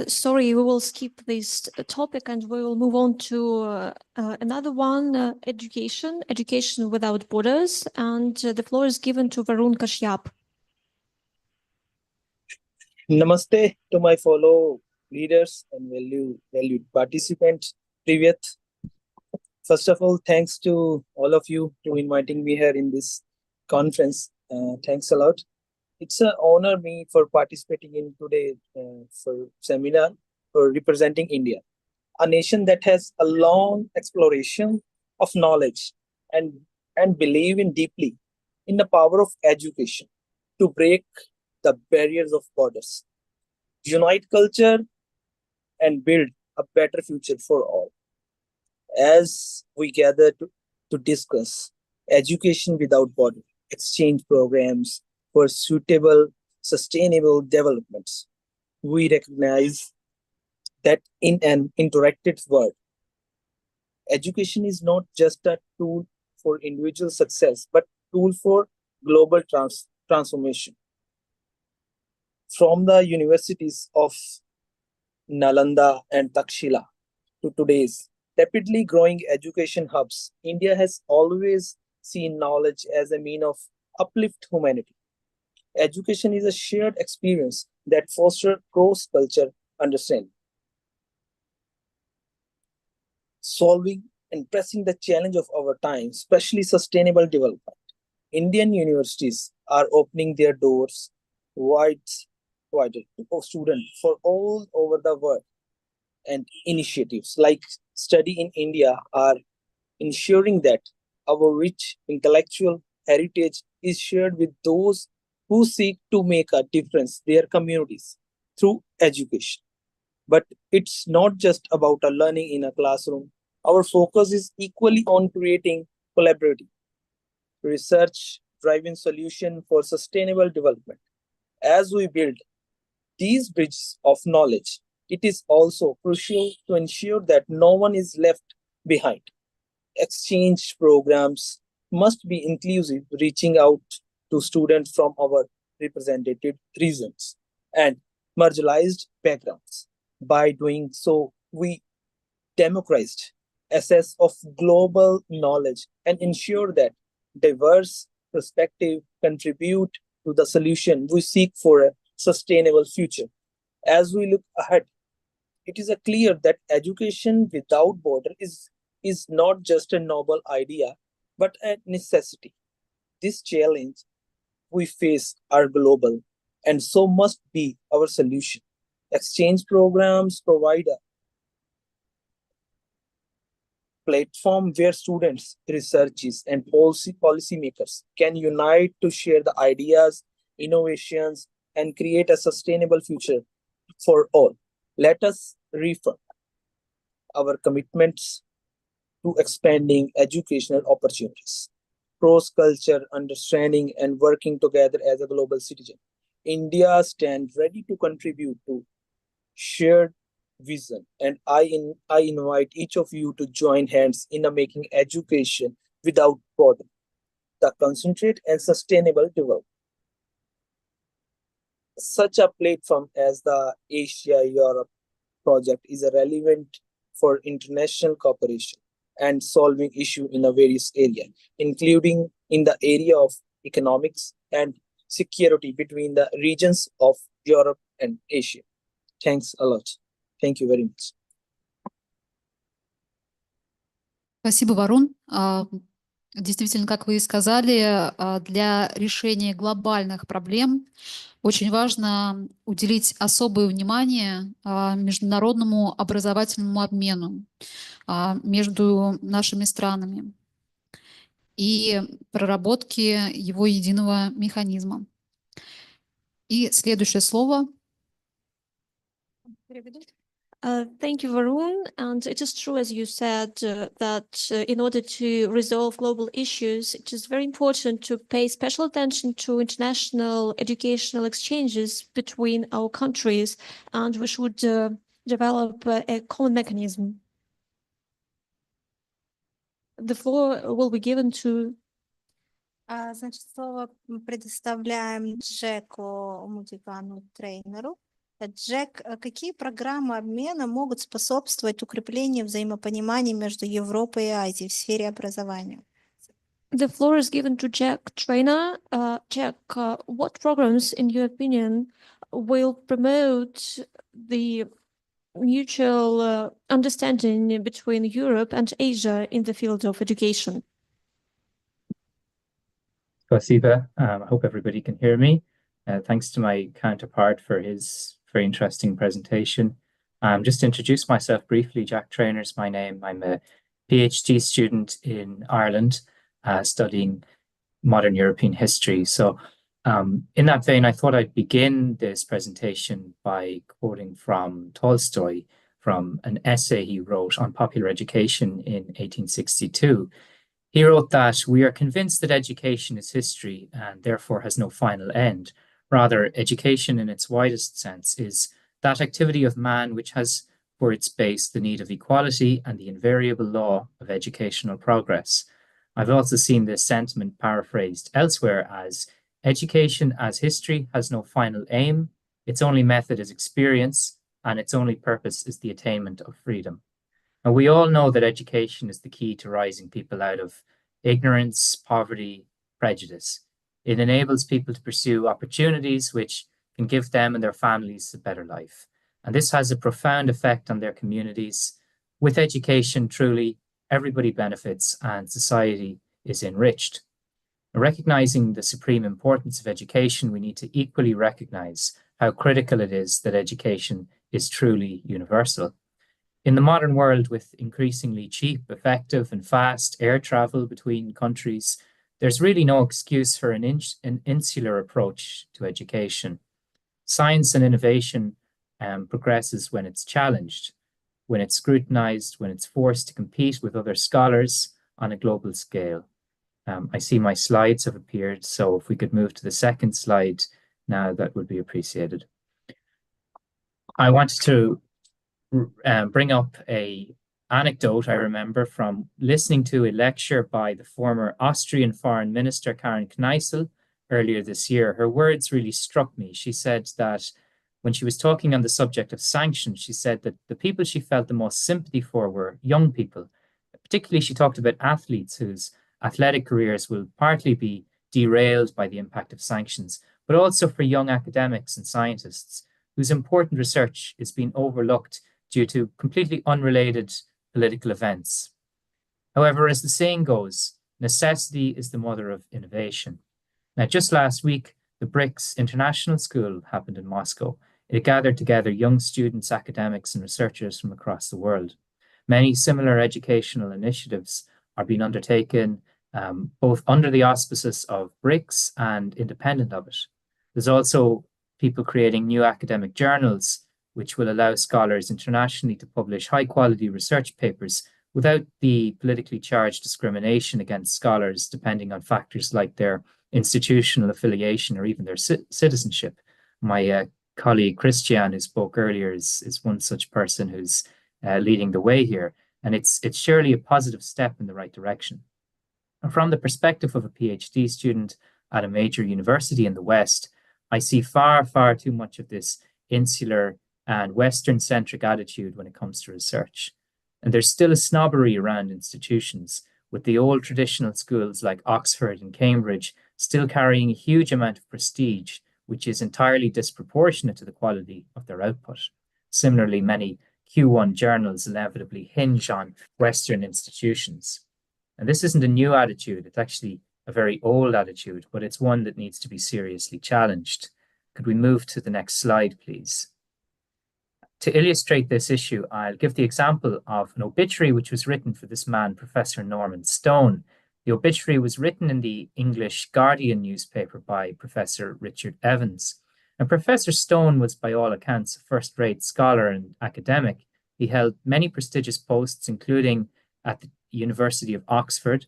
Sorry, we will skip this topic and we will move on to another one, education without borders, and the floor is given to Varun Kashyap. Namaste to my fellow leaders and valued participants. Privyat. First of all, thanks to all of you to inviting me here in this conference. Thanks a lot. It's an honor me for participating in today's seminar for representing India, a nation that has a long exploration of knowledge and believe in deeply in the power of education to break the barriers of borders, unite culture, and build a better future for all. As we gather to discuss education without border, exchange programs for suitable, sustainable developments, we recognize that in an interactive world, education is not just a tool for individual success, but tool for global transformation. From the universities of Nalanda and Takshila to today's rapidly growing education hubs, India has always seen knowledge as a means of uplift humanity. Education is a shared experience that fosters cross-culture understanding. Solving and pressing the challenge of our time, especially sustainable development, Indian universities are opening their doors wide to students for all over the world, and initiatives like Study in India are ensuring that our rich intellectual heritage is shared with those who seek to make a difference in their communities through education. But it's not just about a learning in a classroom. Our focus is equally on creating collaborative, research-driven solution for sustainable development. As we build these bridges of knowledge, it is also crucial to ensure that no one is left behind. Exchange programs must be inclusive, reaching out to students from our represented regions and marginalized backgrounds. By doing so, we democratized access of global knowledge and ensure that diverse perspectives contribute to the solution we seek for a sustainable future. As we look ahead, it is clear that education without border is not just a noble idea, but a necessity. This challenge we face are global, and so must be our solution. Exchange programs provide a platform where students, researchers, and policymakers can unite to share the ideas, innovations, and create a sustainable future for all. Let us reaffirm our commitments to expanding educational opportunities, cross-culture understanding, and working together as a global citizen. India stands ready to contribute to shared vision, and I invite each of you to join hands in making education without border the concentrate and sustainable development. Such a platform as the Asia-Europe project is relevant for international cooperation and solving issues in a various areas, including in the area of economics and security between the regions of Europe and Asia. Thanks a lot. Thank you very much. Спасибо, Варун. Действительно, как вы и сказали, для решения глобальных проблем очень важно уделить особое внимание международному образовательному обмену между нашими странами и проработке его единого механизма. И следующее слово. Thank you, Varun. And it is true, as you said, that in order to resolve global issues, it is very important to pay special attention to international educational exchanges between our countries, and we should develop a common mechanism. The floor will be given to... Значит, слово предоставляем Джеку Мудигану, тренеру. Джек, какие программы обмена могут способствовать укреплению взаимопонимания между Европой и Азией в сфере образования? The floor is given to Jack, trainer. Jack, what programs, in your opinion, will promote the mutual understanding between Europe and Asia in the field of education? Spasiba. I hope everybody can hear me. Thanks to my counterpart for his very interesting presentation. Just to introduce myself briefly, Jack Trainer is my name. I'm a PhD student in Ireland, studying modern European history. So in that vein, I thought I'd begin this presentation by quoting from Tolstoy, from an essay he wrote on popular education in 1862. He wrote that we are convinced that education is history and therefore has no final end. Rather, education in its widest sense is that activity of man which has for its base the need of equality and the invariable law of educational progress. I've also seen this sentiment paraphrased elsewhere as education as history has no final aim, its only method is experience, and its only purpose is the attainment of freedom. And we all know that education is the key to rising people out of ignorance, poverty, prejudice. It enables people to pursue opportunities which can give them and their families a better life. And this has a profound effect on their communities. With education, truly, everybody benefits and society is enriched. Recognizing the supreme importance of education, we need to equally recognize how critical it is that education is truly universal. In the modern world, with increasingly cheap, effective, and fast air travel between countries, there's really no excuse for an insular approach to education. Science and innovation progresses when it's challenged, when it's scrutinized, when it's forced to compete with other scholars on a global scale. I see my slides have appeared, so if we could move to the second slide now, that would be appreciated. I wanted to bring up an anecdote I remember from listening to a lecture by the former Austrian Foreign Minister Karen Kneißl earlier this year. Her words really struck me. She said that when she was talking on the subject of sanctions, she said that the people she felt the most sympathy for were young people. Particularly, she talked about athletes whose athletic careers will partly be derailed by the impact of sanctions, but also for young academics and scientists whose important research is being overlooked due to completely unrelated political events. However, as the saying goes, necessity is the mother of innovation. Now, just last week, the BRICS International School happened in Moscow. It gathered together young students, academics, and researchers from across the world. Many similar educational initiatives are being undertaken both under the auspices of BRICS and independent of it. There's also people creating new academic journals, which will allow scholars internationally to publish high-quality research papers without the politically charged discrimination against scholars depending on factors like their institutional affiliation or even their citizenship. My colleague Christian, who spoke earlier, is one such person who's leading the way here. And it's surely a positive step in the right direction. And from the perspective of a PhD student at a major university in the West, I see far, far too much of this insular and Western-centric attitude when it comes to research. And there's still a snobbery around institutions, with the old traditional schools like Oxford and Cambridge still carrying a huge amount of prestige, which is entirely disproportionate to the quality of their output. Similarly, many Q1 journals inevitably hinge on Western institutions. And this isn't a new attitude, it's actually a very old attitude, but it's one that needs to be seriously challenged. Could we move to the next slide, please? To illustrate this issue, I'll give the example of an obituary which was written for this man, Professor Norman Stone. The obituary was written in the English Guardian newspaper by Professor Richard Evans. And Professor Stone was, by all accounts, a first-rate scholar and academic. He held many prestigious posts, including at the University of Oxford,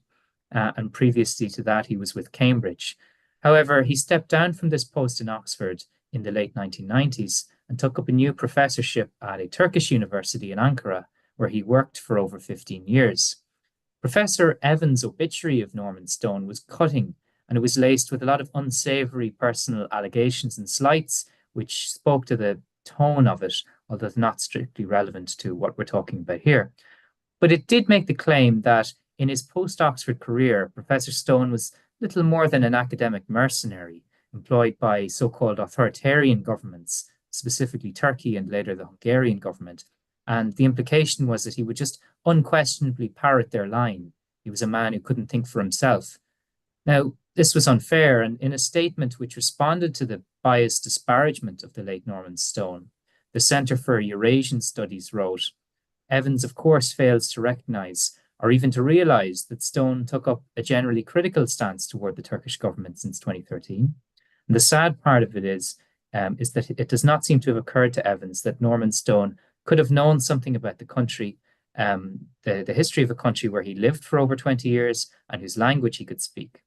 and previously to that, he was with Cambridge. However, he stepped down from this post in Oxford in the late 1990s and took up a new professorship at a Turkish university in Ankara, where he worked for over 15 years. Professor Evans' obituary of Norman Stone was cutting, and it was laced with a lot of unsavory personal allegations and slights, which spoke to the tone of it, although not strictly relevant to what we're talking about here. But it did make the claim that in his post-Oxford career, Professor Stone was little more than an academic mercenary employed by so-called authoritarian governments, specifically Turkey and later the Hungarian government. And the implication was that he would just unquestionably parrot their line. He was a man who couldn't think for himself. Now, this was unfair, and in a statement which responded to the biased disparagement of the late Norman Stone, the Centre for Eurasian Studies wrote, Evans, of course, fails to recognize or even to realize that Stone took up a generally critical stance toward the Turkish government since 2013. And the sad part of it is that it does not seem to have occurred to Evans that Norman Stone could have known something about the country, the history of a country where he lived for over 20 years and whose language he could speak.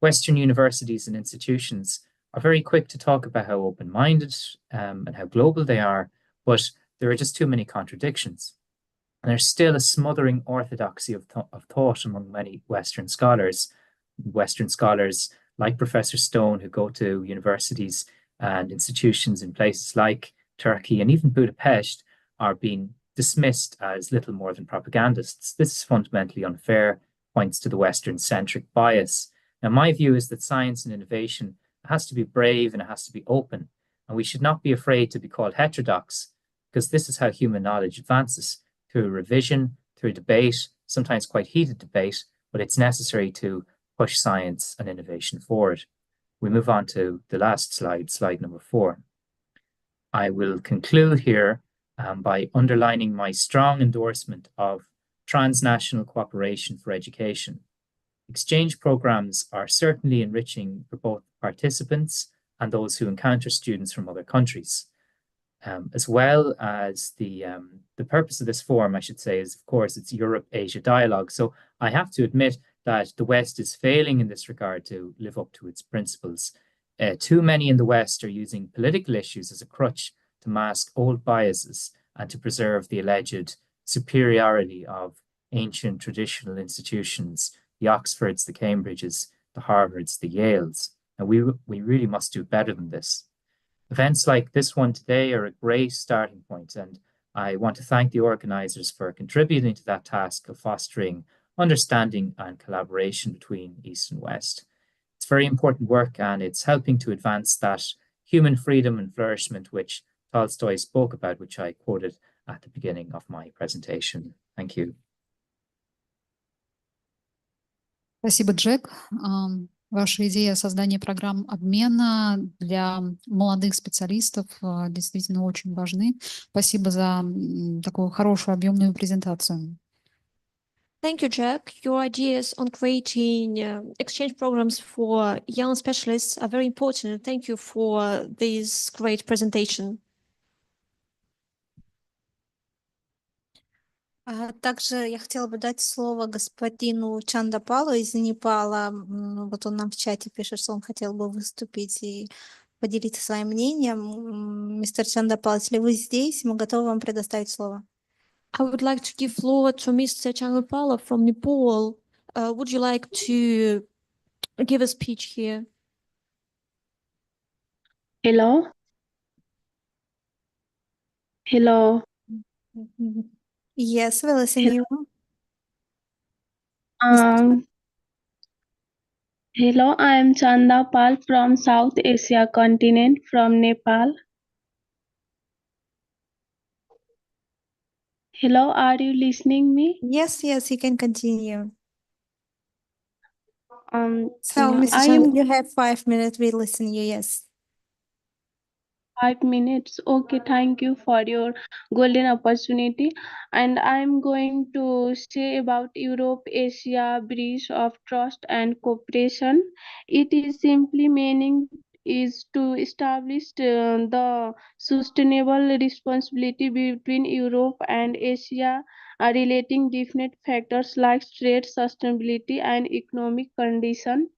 Western universities and institutions are very quick to talk about how open-minded and how global they are, but there are just too many contradictions. And there's still a smothering orthodoxy of thought among many Western scholars like Professor Stone, who go to universities and institutions in places like Turkey and even Budapest, are being dismissed as little more than propagandists. This is fundamentally unfair, points to the Western-centric bias. Now, my view is that science and innovation has to be brave and it has to be open, and we should not be afraid to be called heterodox, because this is how human knowledge advances, through revision, through debate, sometimes quite heated debate, but it's necessary to push science and innovation forward. We move on to the last slide, slide number 4. I will conclude here by underlining my strong endorsement of transnational cooperation for education. Exchange programs are certainly enriching for both participants and those who encounter students from other countries. As well as the purpose of this forum, I should say, is, of course, it's Europe-Asia dialogue. So I have to admit that the West is failing in this regard to live up to its principles. Too many in the West are using political issues as a crutch to mask old biases and to preserve the alleged superiority of ancient traditional institutions, the Oxfords, the Cambridges, the Harvards, the Yales. And we really must do better than this. Events like this one today are a great starting point, and I want to thank the organizers for contributing to that task of fostering understanding and collaboration between East and West. It's It's very important work, and it's helping to advance that human freedom and flourishment which Tolstoy spoke about, which I quoted at the beginning of my presentation. Thank you. Спасибо, Джек. Ваша идея создания программ обмена для молодых специалистов действительно очень важны. Спасибо за такую хорошую объемную презентацию. Thank you, Jack. Your ideas on creating exchange programs for young specialists are very important. Thank you for this great presentation. Также я хотела бы дать слово господину Чандапалу из Непала. Вот он нам в чате пишет, что он хотел бы выступить и поделиться своим мнением. Мистер Чандапал, если вы здесь, мы готовы вам предоставить слово. I would like to give floor to Mr. Chandapala from Nepal. Would you like to give a speech here? Hello? Hello. Yes, we listen you. Hello, I am Chanda Pal from South Asia continent, from Nepal. Hello, are you listening me? Yes, you can continue. So, I Mr. am Chanda, you have 5 minutes. We listen you, yes. 5 minutes. Okay, thank you for your golden opportunity. And I'm going to say about Europe-Asia Bridge of Trust and Cooperation. It is simply meaning is to establish the sustainable responsibility between Europe and Asia, relating different factors like trade, sustainability, and economic condition.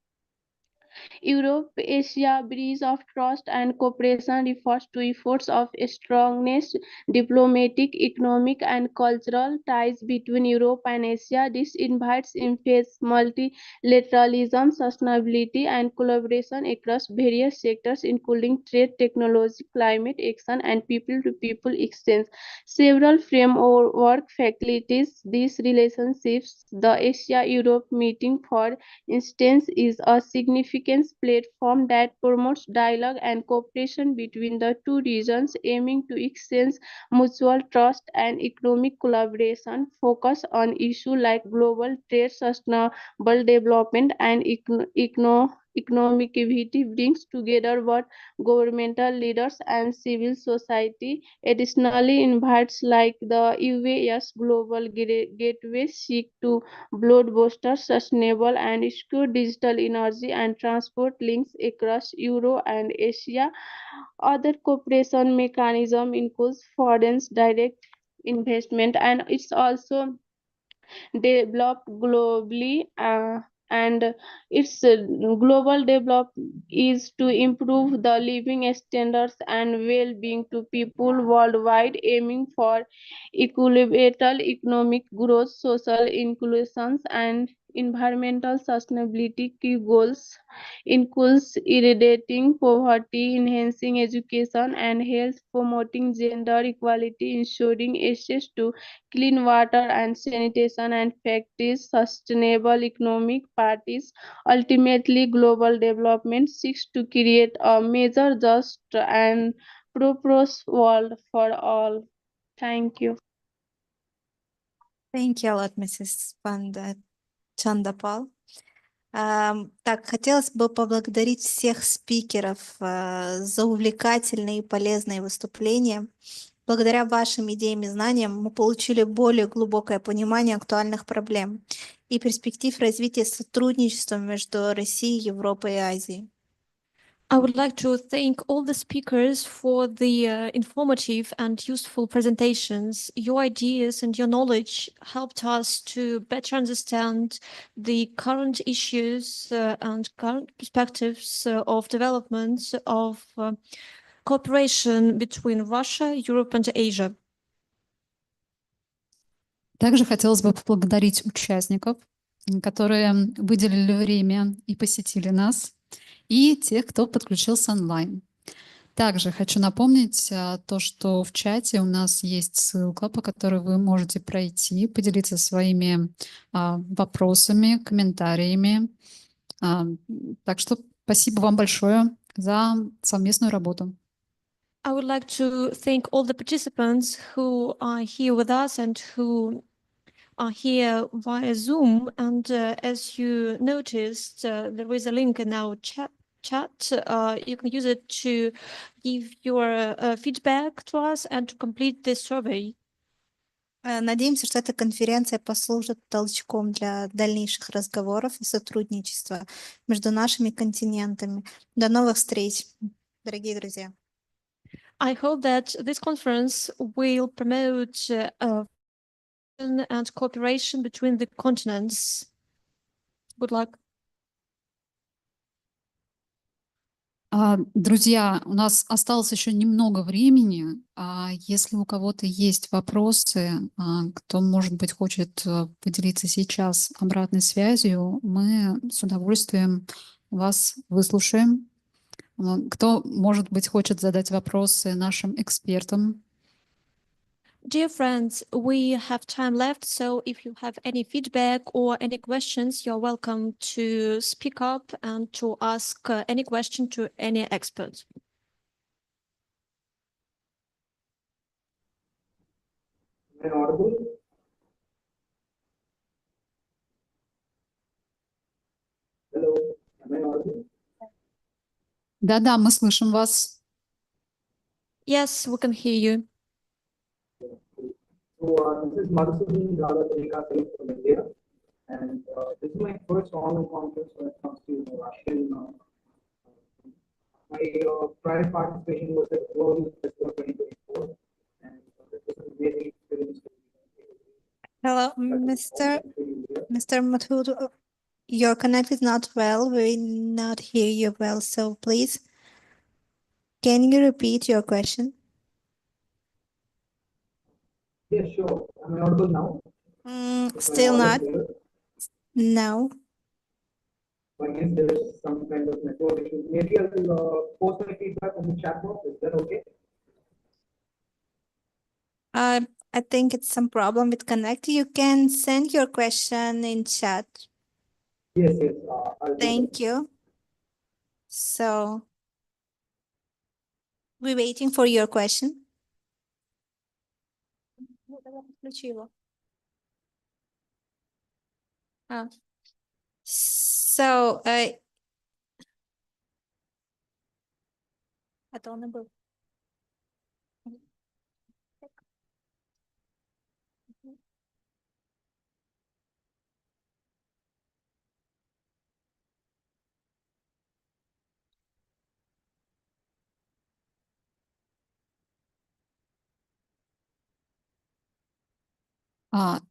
Europe-Asia Bridge of Trust and Cooperation refers to efforts of strongness, diplomatic, economic, and cultural ties between Europe and Asia. This invites emphasis multilateralism, sustainability, and collaboration across various sectors, including trade, technology, climate action, and people-to-people exchange. Several framework facilities these relationships. The Asia-Europe meeting, for instance, is a significant platform that promotes dialogue and cooperation between the two regions, aiming to exchange mutual trust and economic collaboration. Focus on issues like global trade, sustainable development, and economic activity brings together both governmental leaders and civil society. Additionally, invites like the UAS Global Gateway seek to blockbuster sustainable and secure digital energy and transport links across Euro and Asia. Other cooperation mechanism includes foreign direct investment, and it's also developed globally, and its global development is to improve the living standards and well-being to people worldwide, aiming for equitable economic growth, social inclusion, and environmental sustainability. Key goals includes eradicating poverty, enhancing education and health, promoting gender equality, ensuring access to clean water and sanitation, and practice sustainable economic practice. Ultimately, global development seeks to create a major, just, and prosperous world for all. Thank you. Thank you a lot, Mrs. Чандапал. Так, хотелось бы поблагодарить всех спикеров за увлекательные и полезные выступления. Благодаря вашим идеям и знаниям мы получили более глубокое понимание актуальных проблем и перспектив развития сотрудничества между Россией, Европой и Азией. I would like to thank all the speakers for the informative and useful presentations. Your ideas and your knowledge helped us to better understand the current issues and current perspectives of development of cooperation between Russia, Europe, and Asia. Также хотелось бы поблагодарить участников, которые выделили время и посетили нас, и тех, кто подключился онлайн. Также хочу напомнить то, что в чате у нас есть ссылка, по которой вы можете пройти, поделиться своими вопросами, комментариями Так что спасибо вам большое за совместную работу. I would like to thank all the participants who are here with us and who are here via Zoom. And as you noticed, there is a link in our chat. You can use it to give your feedback to us and to complete this survey. Надеемся, что эта конференция послужит толчком для дальнейших разговоров и сотрудничества между нашими континентами. До новых встреч, дорогие друзья. I hope that this conference will promote and cooperation between the continents. Good luck. Друзья, у нас осталось еще немного времени. Если у кого-то есть вопросы, кто, может быть, хочет поделиться сейчас обратной связью, мы с удовольствием вас выслушаем. Кто, может быть, хочет задать вопросы нашим экспертам? Dear friends, we have time left, so if you have any feedback or any questions, you're welcome to speak up and to ask any question to any expert. Am I audible? Hello, am I audible? Да-да, мы слышим вас. Yes, we can hear you. So this is Madhusudan Radhatrika from India, and this is my first online conference when it comes to Russian. My prior participation was at World Festival 2024, and this was an amazing experience. Hello, Mr. Mathur, your connect is not well. We not hear you well, so please, can you repeat your question? Yeah, sure. Am I audible now? Still not. No. I guess there is some kind of network issue. Maybe I'll post my feedback on the chat box. Is that okay? I think it's some problem with connect. You can send your question in chat. Yes, yes. I'll Thank you. So we're waiting for your question. So I don't know.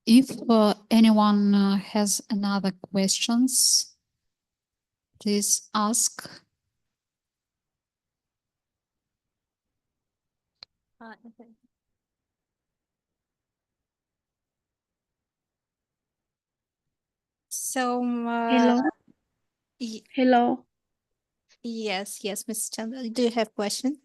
If anyone has another questions, please ask. Okay. So Hello. Hello. Yes, Mr. Chandra, do you have question?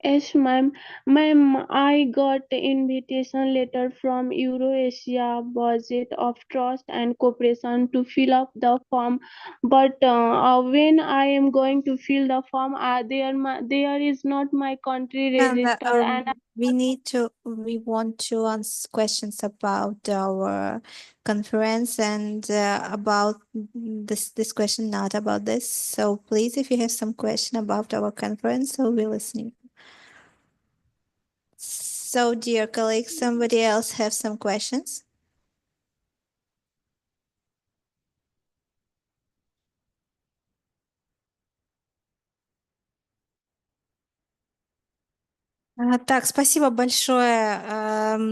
Yes, ma'am. Ma'am, I got invitation letter from Eurasia Budget of Trust and Cooperation to fill up the form, but when I am going to fill the form, there is not my country registered, and we want to answer questions about our conference and about this question, not about this. So please, if you have some question about our conference, so we're listening. So, dear colleagues, somebody else have some questions? Так, спасибо большое,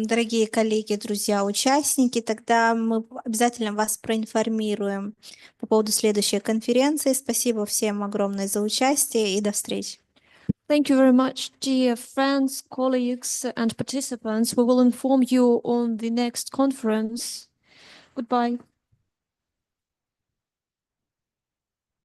дорогие коллеги, друзья, участники. Тогда мы обязательно вас проинформируем по поводу следующей конференции. Спасибо всем огромное за участие и до встречи. Thank you very much, dear friends, colleagues, and participants. We will inform you on the next conference. Goodbye.